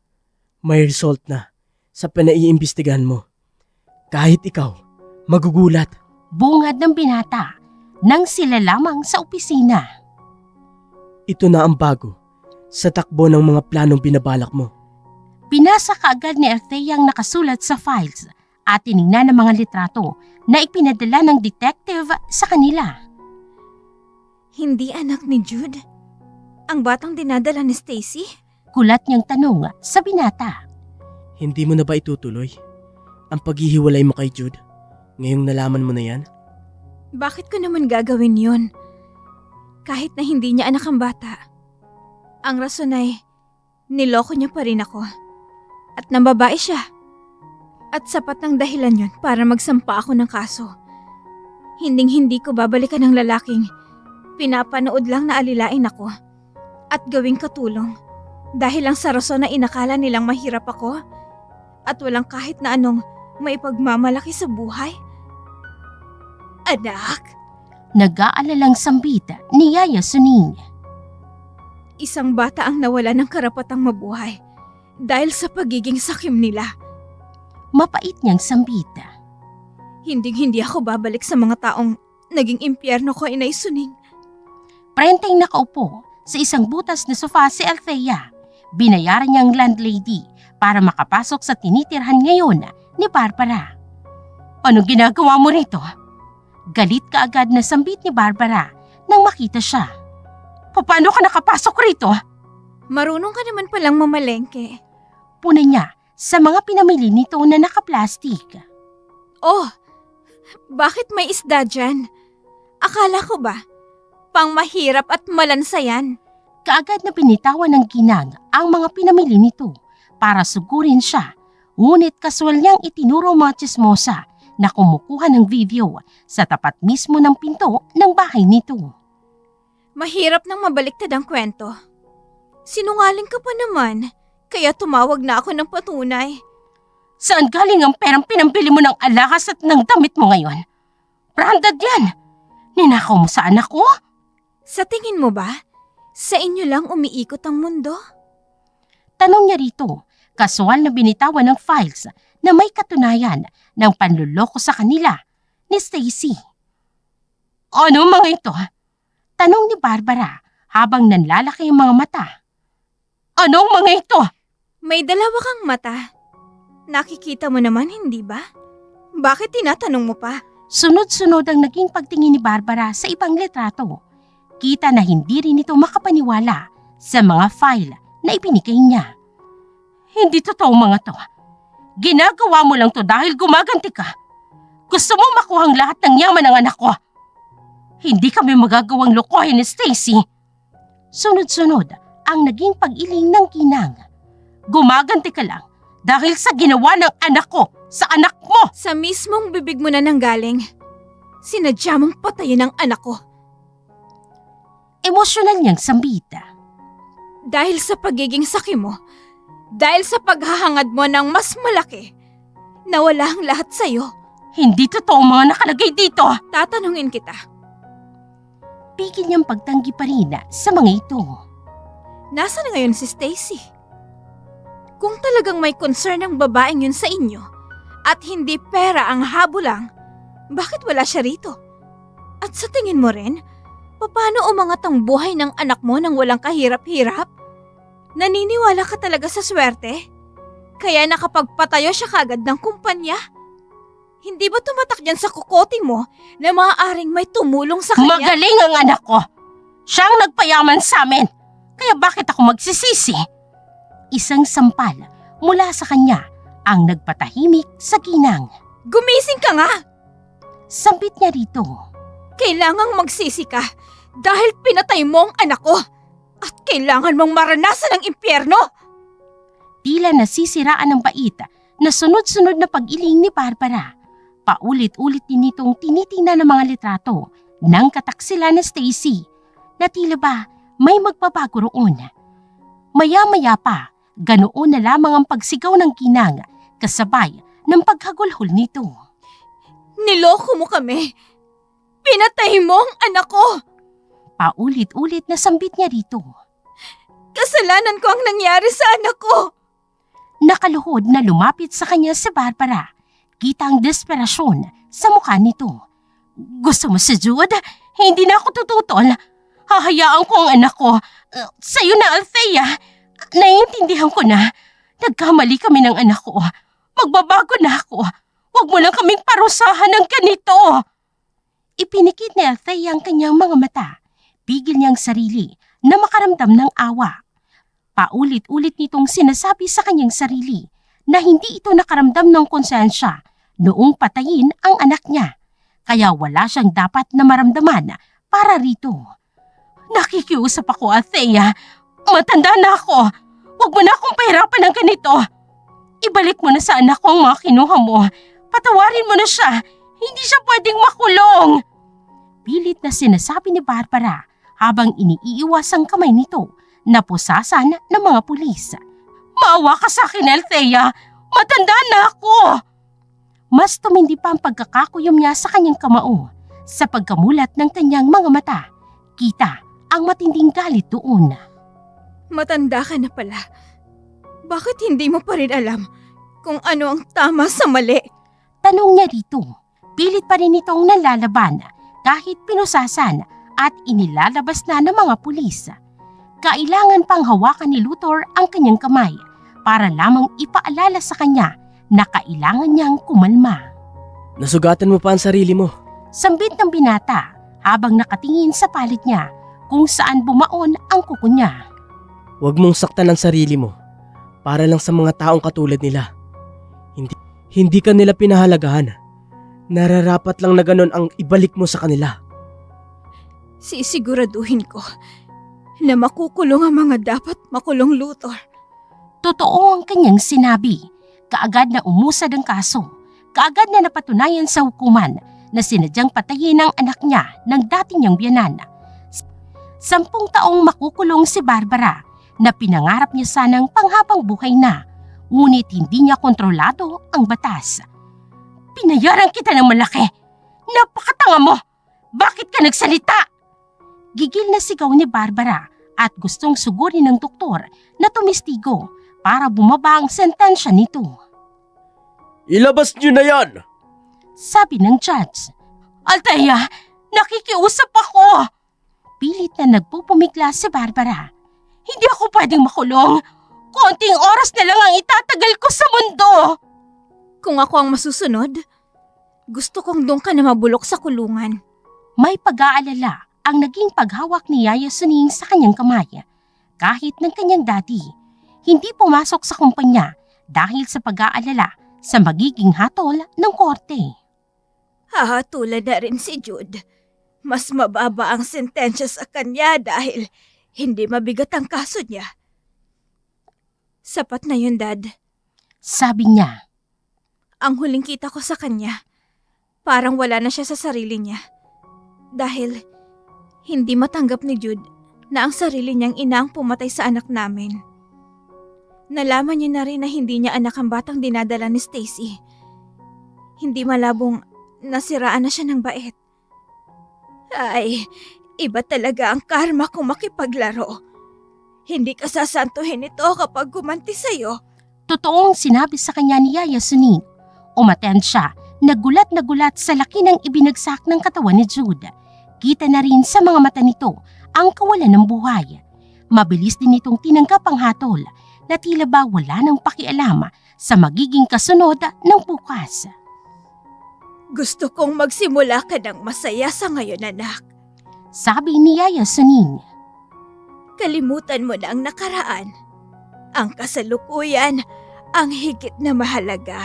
may result na sa pinaiimbestigahan mo. Kahit ikaw, magugulat. Bungad ng binata nang sila lamang sa opisina. Ito na ang bago sa takbo ng mga planong binabalak mo. Binasa kaagad ni Althea ang nakasulat sa files at tinignan ang mga litrato na ipinadala ng detective sa kanila. Hindi anak ni Jude? Ang batang dinadala ni Stacy? Kulat niyang tanong sa binata. Hindi mo na ba itutuloy ang paghihiwalay mo kay Jude? Ngayong nalaman mo na yan? Bakit ko naman gagawin yun? Kahit na hindi niya anak ang bata. Ang rason ay, niloko niya pa rin ako. At nambabae siya. At sapat ng dahilan yun para magsampa ako ng kaso. Hinding-hindi ko babalikan ng lalaking pinapanood lang na alilain ako at gawing katulong dahil lang sa rason na inakala nilang mahirap ako at walang kahit na anong maipagmamalaki sa buhay. Anak, Nag-aalalang sambit ni Yaya Suning. isang bata ang nawala ng karapatang mabuhay dahil sa pagiging sakim nila. Mapait niyang sambit. Hinding-hindi ako babalik sa mga taong naging impyerno ko, Inay Suning. Prenteng nakaupo sa isang butas na sofa si Althea. Binayaran niyang landlady para makapasok sa tinitirhan ngayon ni Barbara. Anong ginagawa mo rito? Galit kaagad na sambit ni Barbara nang makita siya. Paano ka nakapasok rito? Marunong ka naman palang mamalengke. Puna niya sa mga pinamili nito na nakaplastik. Oh, bakit may isda dyan? Akala ko ba, pang mahirap at malansa yan? Kaagad na binitawan ng ginang ang mga pinamili nito para sugurin siya. Ngunit kaswal niyang itinuro mga tsismosa na kumukuha ng video sa tapat mismo ng pinto ng bahay nito. Mahirap nang mabaliktad ang kwento. Sinungaling ka pa naman, kaya tumawag na ako ng patunay. Saan galing ang perang pinambili mo ng alahas at ng damit mo ngayon? Branded yan! Ninakaw mo sa anak ko? Sa tingin mo ba, sa inyo lang umiikot ang mundo? Tanong niya rito, kaswal na binitawan ng files na may katunayan ng panluloko sa kanila ni Stacy. Ano mga ito? Tanong ni Barbara habang nanlalaki ang mga mata. Anong mga ito? May dalawa kang mata. Nakikita mo naman, hindi ba? Bakit tinatanong mo pa? Sunod-sunod ang naging pagtingin ni Barbara sa ibang litrato. Kita na hindi rin ito makapaniwala sa mga file na ibinigay niya. Hindi totoo mga to. Ginagawa mo lang to dahil gumaganti ka. Gusto mo makuha ang lahat ng yaman ng anak ko. Hindi kami magagawang lokohin ni Stacy. Sunod-sunod ang naging pag-iling ng ginang. Gumaganti ka lang dahil sa ginawa ng anak ko sa anak mo. Sa mismong bibig mo na nanggaling. Sinadya mong patayin ang anak ko. Emosyonal niyang sambita. Dahil sa pagiging sakim mo, dahil sa paghahangad mo ng mas malaki, nawala ang lahat sa'yo. Hindi totoo ang mga nakalagay dito. Tatanungin kita, Pigil niyang pagtanggi pa rin sa mga ito. nasaan ngayon si Stacy? Kung talagang may concern ang babaeng yun sa inyo, at hindi pera ang habulang, bakit wala siya rito? At sa tingin mo rin, paano umangat ang buhay ng anak mo nang walang kahirap-hirap? Naniniwala ka talaga sa swerte? Kaya nakapagpatayo siya kagad ng kumpanya. Hindi ba tumatak dyan sa kukote mo na maaaring may tumulong sa kanya? Magaling ang anak ko. Siyang nagpayaman sa amin. Kaya bakit ako magsisisi? Isang sampal mula sa kanya ang nagpatahimik sa ginang. Gumising ka nga! Sambit niya rito. Kailangang magsisi ka dahil pinatay mo ang anak ko at kailangan mong maranasan ang impyerno! Tila nasisiraan ng bait na sunod-sunod na pag-iling ni Barbara. Paulit-ulit din nitong tinitingnan ng mga litrato ng kataksilan ni Stacy na tila ba may magbabago roon. Maya-maya pa, ganoon na lamang ang pagsigaw ng ginang kasabay ng paghagulhol nito. Niloko mo kami! Pinatay mo ang anak ko! Paulit-ulit na sambit niya rito. Kasalanan ko ang nangyari sa anak ko! Nakaluhod na lumapit sa kanya si Barbara. Kita ang desperasyon sa mukha nito. Gusto mo si Jude? Hindi na ako tututol. Hahayaan ko ang anak ko. Sa'yo na, Althea. Naiintindihan ko na. Nagkamali kami ng anak ko. Magbabago na ako. Huwag mo lang kaming parusahan ng ganito. Ipinikit ni Althea ang kanyang mga mata. Pigil niyang sarili na makaramdam ng awa. Paulit-ulit nitong sinasabi sa kanyang sarili na hindi ito nakaramdam ng konsensya noong patayin ang anak niya. Kaya wala siyang dapat na maramdaman para rito. Nakikiusap ako, Althea. Matanda na ako. Huwag mo na akong pahirapan ng ganito. Ibalik mo na sa anak ko ang mga kinuha mo. Patawarin mo na siya. Hindi siya pwedeng makulong. Pilit na sinasabi ni Barbara habang iniiwas ang kamay nito na pusasan ng mga pulis. Maawa ka sa akin, Althea. Matanda na ako. Mas tumindi pa ang pagkakakuyom niya sa kanyang kamao. Sa pagkamulat ng kanyang mga mata, kita ang matinding galit doon. Matanda ka na pala. Bakit hindi mo pa rin alam kung ano ang tama sa mali? Tanong niya rito. Pilit pa rin itong nalalaban kahit pinusasan at inilalabas na ng mga pulis. Kailangan pang hawakan ni Luthor ang kanyang kamay para lamang ipaalala sa kanya na kailangan niyang kumalma. Nasugatan mo pa ang sarili mo. Sambit ng binata habang nakatingin sa palit niya kung saan bumaon ang kuko niya. Huwag mong saktan ang sarili mo para lang sa mga taong katulad nila. Hindi ka nila pinahalagahan. Nararapat lang na ganon ang ibalik mo sa kanila. Sisiguraduhin ko na makukulong ang mga dapat makulong, Luthor. Totoo ang kanyang sinabi. Kaagad na umusad ang kaso. Kaagad na napatunayan sa hukuman na sinadyang patayin ang anak niya ng dati niyang biyanan. 10 taong makukulong si Barbara na pinangarap niya sanang panghabang buhay na, ngunit hindi niya kontrolado ang batas. Pinayaran kita ng malaki. Napakatanga mo! Bakit ka nagsalita? Gigil na sigaw ni Barbara at gustong sugurin ng doktor na tumistigo para bumaba ang sentensya nito. Ilabas niyo na yan! Sabi ng judge. Althea, nakikiusap ako! Pilit na nagpupumigla si Barbara. Hindi ako pwedeng makulong. Konting oras na lang ang itatagal ko sa mundo. Kung ako ang masusunod, gusto kong doon ka na mabulok sa kulungan. May pag-aalala ang naging paghawak ni Yaya Suning sa kanyang kamay. Kahit ng kanyang daddy, hindi pumasok sa kumpanya dahil sa pag-aalala sa magiging hatol ng korte. Hahatulan na rin si Jude. Mas mababa ang sentensya sa kanya dahil hindi mabigat ang kaso niya. Sapat na yun, Dad. Sabi niya. Ang huling kita ko sa kanya, parang wala na siya sa sarili niya. Dahil hindi matanggap ni Jude na ang sarili niyang ina ang pumatay sa anak namin. Nalaman niya na rin na hindi niya anak ang batang dinadala ni Stacy. Hindi malabong nasiraan na siya ng bait. Ay, iba talaga ang karma kung makipaglaro. Hindi ka sasantuhin ito kapag gumanti sa'yo. Totoong sinabi sa kanya ni Yaya Suning. Umaten siya, nagulat na gulat sa laki ng ibinagsak ng katawan ni Jude. Kita na rin sa mga mata nito ang kawalan ng buhay. Mabilis din itong tinanggap ang hatol na tila ba wala nang pakialam sa magiging kasunod ng bukas. Gusto kong magsimula ka ng masaya sa ngayon, anak. Sabi ni Yaya Suning. Kalimutan mo na ang nakaraan. Ang kasalukuyan ang higit na mahalaga.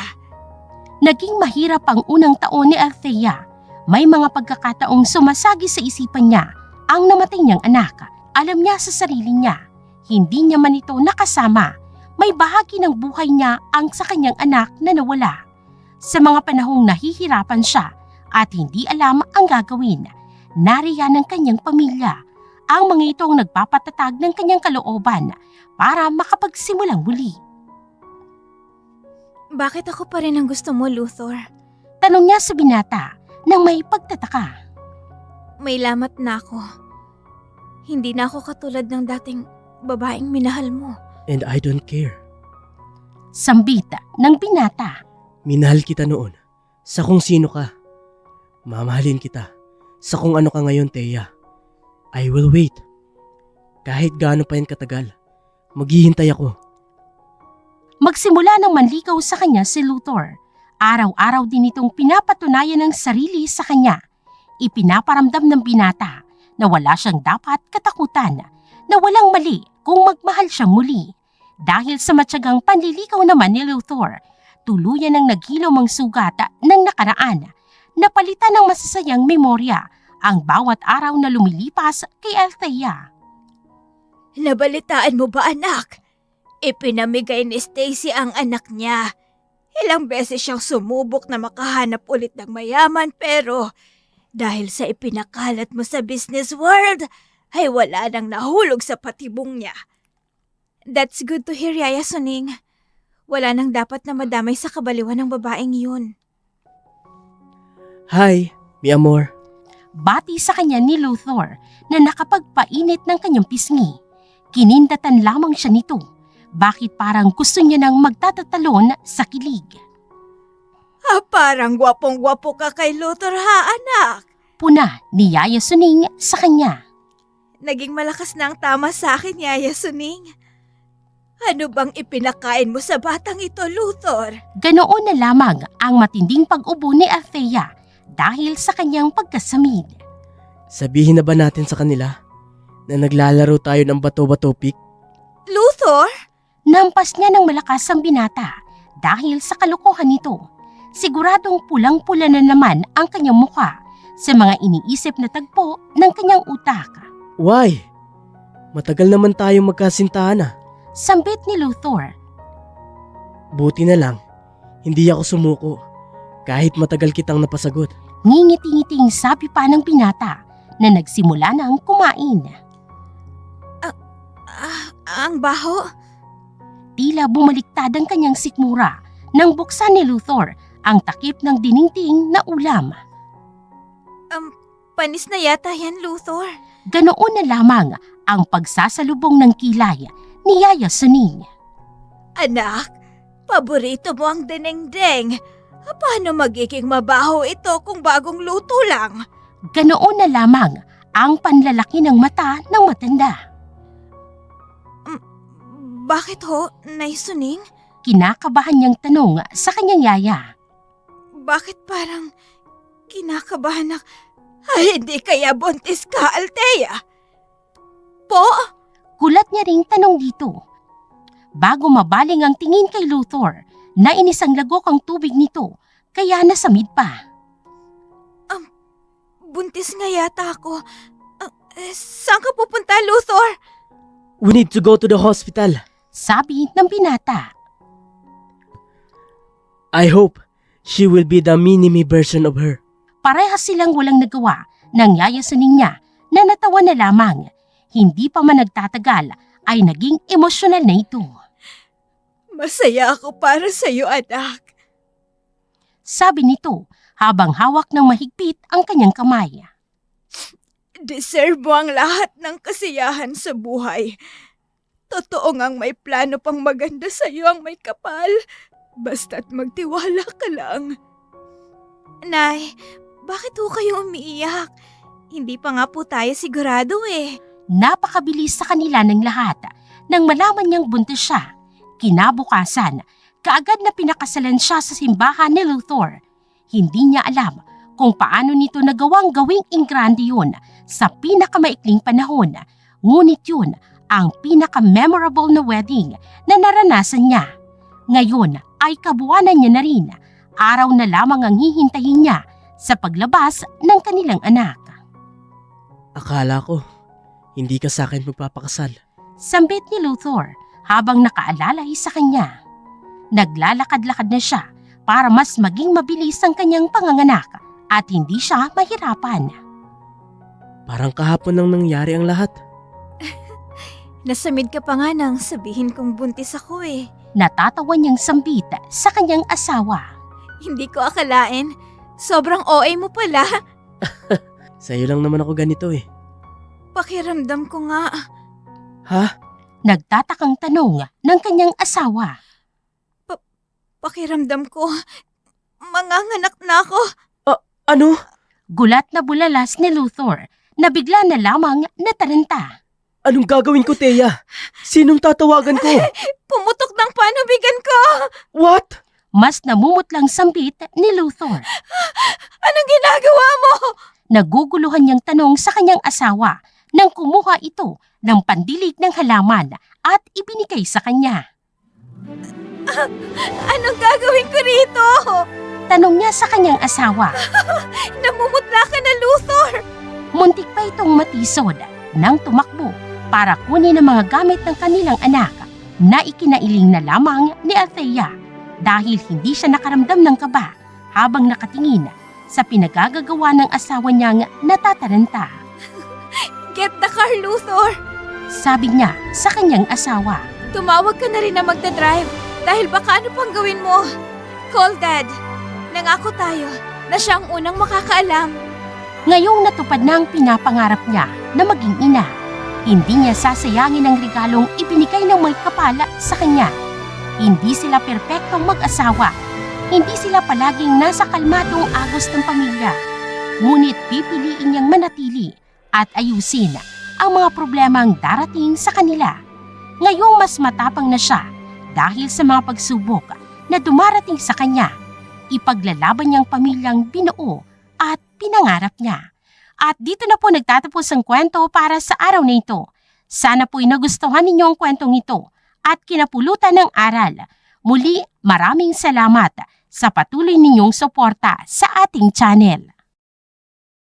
Naging mahirap ang unang taon ni Althea. May mga pagkakataong sumasagi sa isipan niya ang namatay niyang anak. Alam niya sa sarili niya, hindi niya man ito nakasama. May bahagi ng buhay niya ang sa kanyang anak na nawala. Sa mga panahong nahihirapan siya at hindi alam ang gagawin, nariyan ng kanyang pamilya. Ang mga ito ang nagpapatatag ng kanyang kalooban para makapagsimulang muli. Bakit ako pa rin ang gusto mo, Luthor? Tanong niya sa binata nang may pagtataka. May lamat na ako. Hindi na ako katulad ng dating babaeng minahal mo. And I don't care. Sambit ng binata. Minahal kita noon sa kung sino ka. Mamahalin kita sa kung ano ka ngayon, Thea. I will wait. Kahit gaano pa yan katagal, maghihintay ako. Magsimula ng manligaw sa kanya si Luthor. Araw-araw din itong pinapatunayan ng sarili sa kanya. Ipinaparamdam ng binata na wala siyang dapat katakutan, na walang mali kung magmahal siyang muli. Dahil sa matyagang panliligaw naman ni Luthor, tuluyan ang naghilom ang sugat ng nakaraan. Napalitan ng masasayang memorya ang bawat araw na lumilipas kay Althea. Nabalitaan mo ba, anak? Ipinamigay ni Stacy ang anak niya. Ilang beses siyang sumubok na makahanap ulit ng mayaman pero dahil sa ipinakalat mo sa business world, ay wala nang nahulog sa patibong niya. That's good to hear, Yaya Suning. Wala nang dapat na madamay sa kabaliwan ng babaeng yun. Hi, mi amor. Bati sa kanya ni Luthor na nakapagpainit ng kanyang pisngi. Kinindatan lamang siya nito. Bakit parang gusto niya nang magtatatalon sa kilig? Parang gwapong-gwapo ka kay Luthor ha, anak. Puna ni Yaya Suning sa kanya. Naging malakas na ang tama sa akin, Yaya Suning. Ano bang ipinakain mo sa batang ito, Luthor? Ganoon na lamang ang matinding pag-ubo ni Althea dahil sa kanyang pagkasamid. Sabihin na ba natin sa kanila na naglalaro tayo ng bato-bato pick? Luthor? Nampas niya ng malakas ang binata dahil sa kalokohan nito. Siguradong pulang-pula na naman ang kanyang mukha sa mga iniisip na tagpo ng kanyang utak. Why? Matagal naman tayong magkasintahan ah. Sambit ni Luthor. Buti na lang, hindi ako sumuko kahit matagal kitang napasagot. Ngingiti-ngiting sabi pa ng binata na nagsimula na ang kumain. Ang baho? Tila bumaliktad ang kanyang sikmura nang buksan ni Luthor ang takip ng diningting na ulam. Panis na yata yan, Luthor. Ganoon na lamang ang pagsasalubong ng kilay ni Yaya Suning. Anak, paborito mo ang denengdeng. Paano magiging mabaho ito kung bagong luto lang? Ganoon na lamang ang panlalaki ng mata ng matanda. Bakit ho, Nay Suning? Kinakabahan niyang tanong sa kanyang yaya. Bakit parang kinakabahan na... Ay, hindi kaya buntis ka, Althea? Po? Kulat niya ring tanong dito. Bago mabaling ang tingin kay Luthor, nainisang lagok ang tubig nito, kaya nasamid pa. Buntis nga yata ako. Saan ka pupunta, Luthor? We need to go to the hospital. Sabi ng binata. I hope she will be the mini-me version of her. Parehas silang walang nagawa ng Yaya Suning niya na natawa na lamang. Hindi pa man nagtatagal ay naging emosyonal na ito. Masaya ako para sa iyo, anak. Sabi nito habang hawak ng mahigpit ang kanyang kamay. Deserve mo ang lahat ng kasiyahan sa buhay. Totoo ngang may plano pang maganda sa iyo ang may kapal. Basta't magtiwala ka lang. Nay, bakit ho kayo umiiyak? Hindi pa nga po tayo sigurado eh. Napakabilis sa kanila ng lahat nang malaman niyang buntis siya. Kinabukasan, kaagad na pinakasalan siya sa simbahan ni Luthor. Hindi niya alam kung paano nito nagawang gawing ingrande yun sa pinakamaikling panahon. Ngunit yun ang pinaka-memorable na wedding na naranasan niya. Ngayon ay kabuwanan niya na rin. Araw na lamang ang hihintayin niya sa paglabas ng kanilang anak. Akala ko, hindi ka sa akin magpapakasal. Sambit ni Luthor habang nakaalalay sa kanya. Naglalakad-lakad na siya para mas maging mabilis ang kanyang panganganak at hindi siya mahirapan. Parang kahapon lang nangyari ang lahat. Nasamid ka pa nga nang sabihin kong buntis ako eh. Natatawa niyang sambit sa kanyang asawa. Hindi ko akalain. Sobrang OA mo pala. Sa'yo lang naman ako ganito eh. Pakiramdam ko nga. Ha? Nagtatakang tanong ng kanyang asawa. Pakiramdam ko. Manganganak na ako. Ano? Gulat na bulalas ni Luthor na bigla na lamang nataranta. Anong gagawin ko, Thea? Sinong tatawagan ko? Pumutok ng panubigan ko. What? Mas namumutlang sambit ni Luthor. Anong ginagawa mo? Naguguluhan niyang tanong sa kanyang asawa nang kumuha ito ng pandilig ng halaman at ibinigay sa kanya. Anong gagawin ko rito? Tanong niya sa kanyang asawa. Namumutla ka na, Luthor. Muntik pa itong matisod nang tumakbo para kunin ang mga gamit ng kanilang anak na ikinailing na lamang ni Althea dahil hindi siya nakaramdam ng kaba habang nakatingin sa pinagagagawa ng asawa niyang natataranta. Get the car, Luthor. Sabi niya sa kanyang asawa. Tumawag ka na rin na magdadrive dahil baka ano pang gawin mo. Call Dad. Nangako tayo na siya ang unang makakaalam. Ngayong natupad na ang pinapangarap niya na maging ina, hindi niya sasayangin ang regalong ibinigay ng may kapala sa kanya. Hindi sila perpektong mag-asawa. Hindi sila palaging nasa kalmadong agos ng pamilya. Ngunit pipiliin niyang manatili at ayusin ang mga problemang darating sa kanila. Ngayong mas matapang na siya dahil sa mga pagsubok na dumarating sa kanya. Ipaglalaban niyang pamilyang binuo at pinangarap niya. At dito na po nagtatapos ang kwento para sa araw na ito. Sana po'y nagustuhan ninyo ang kwentong ito at kinapulutan ng aral. Muli, maraming salamat sa patuloy ninyong suporta sa ating channel.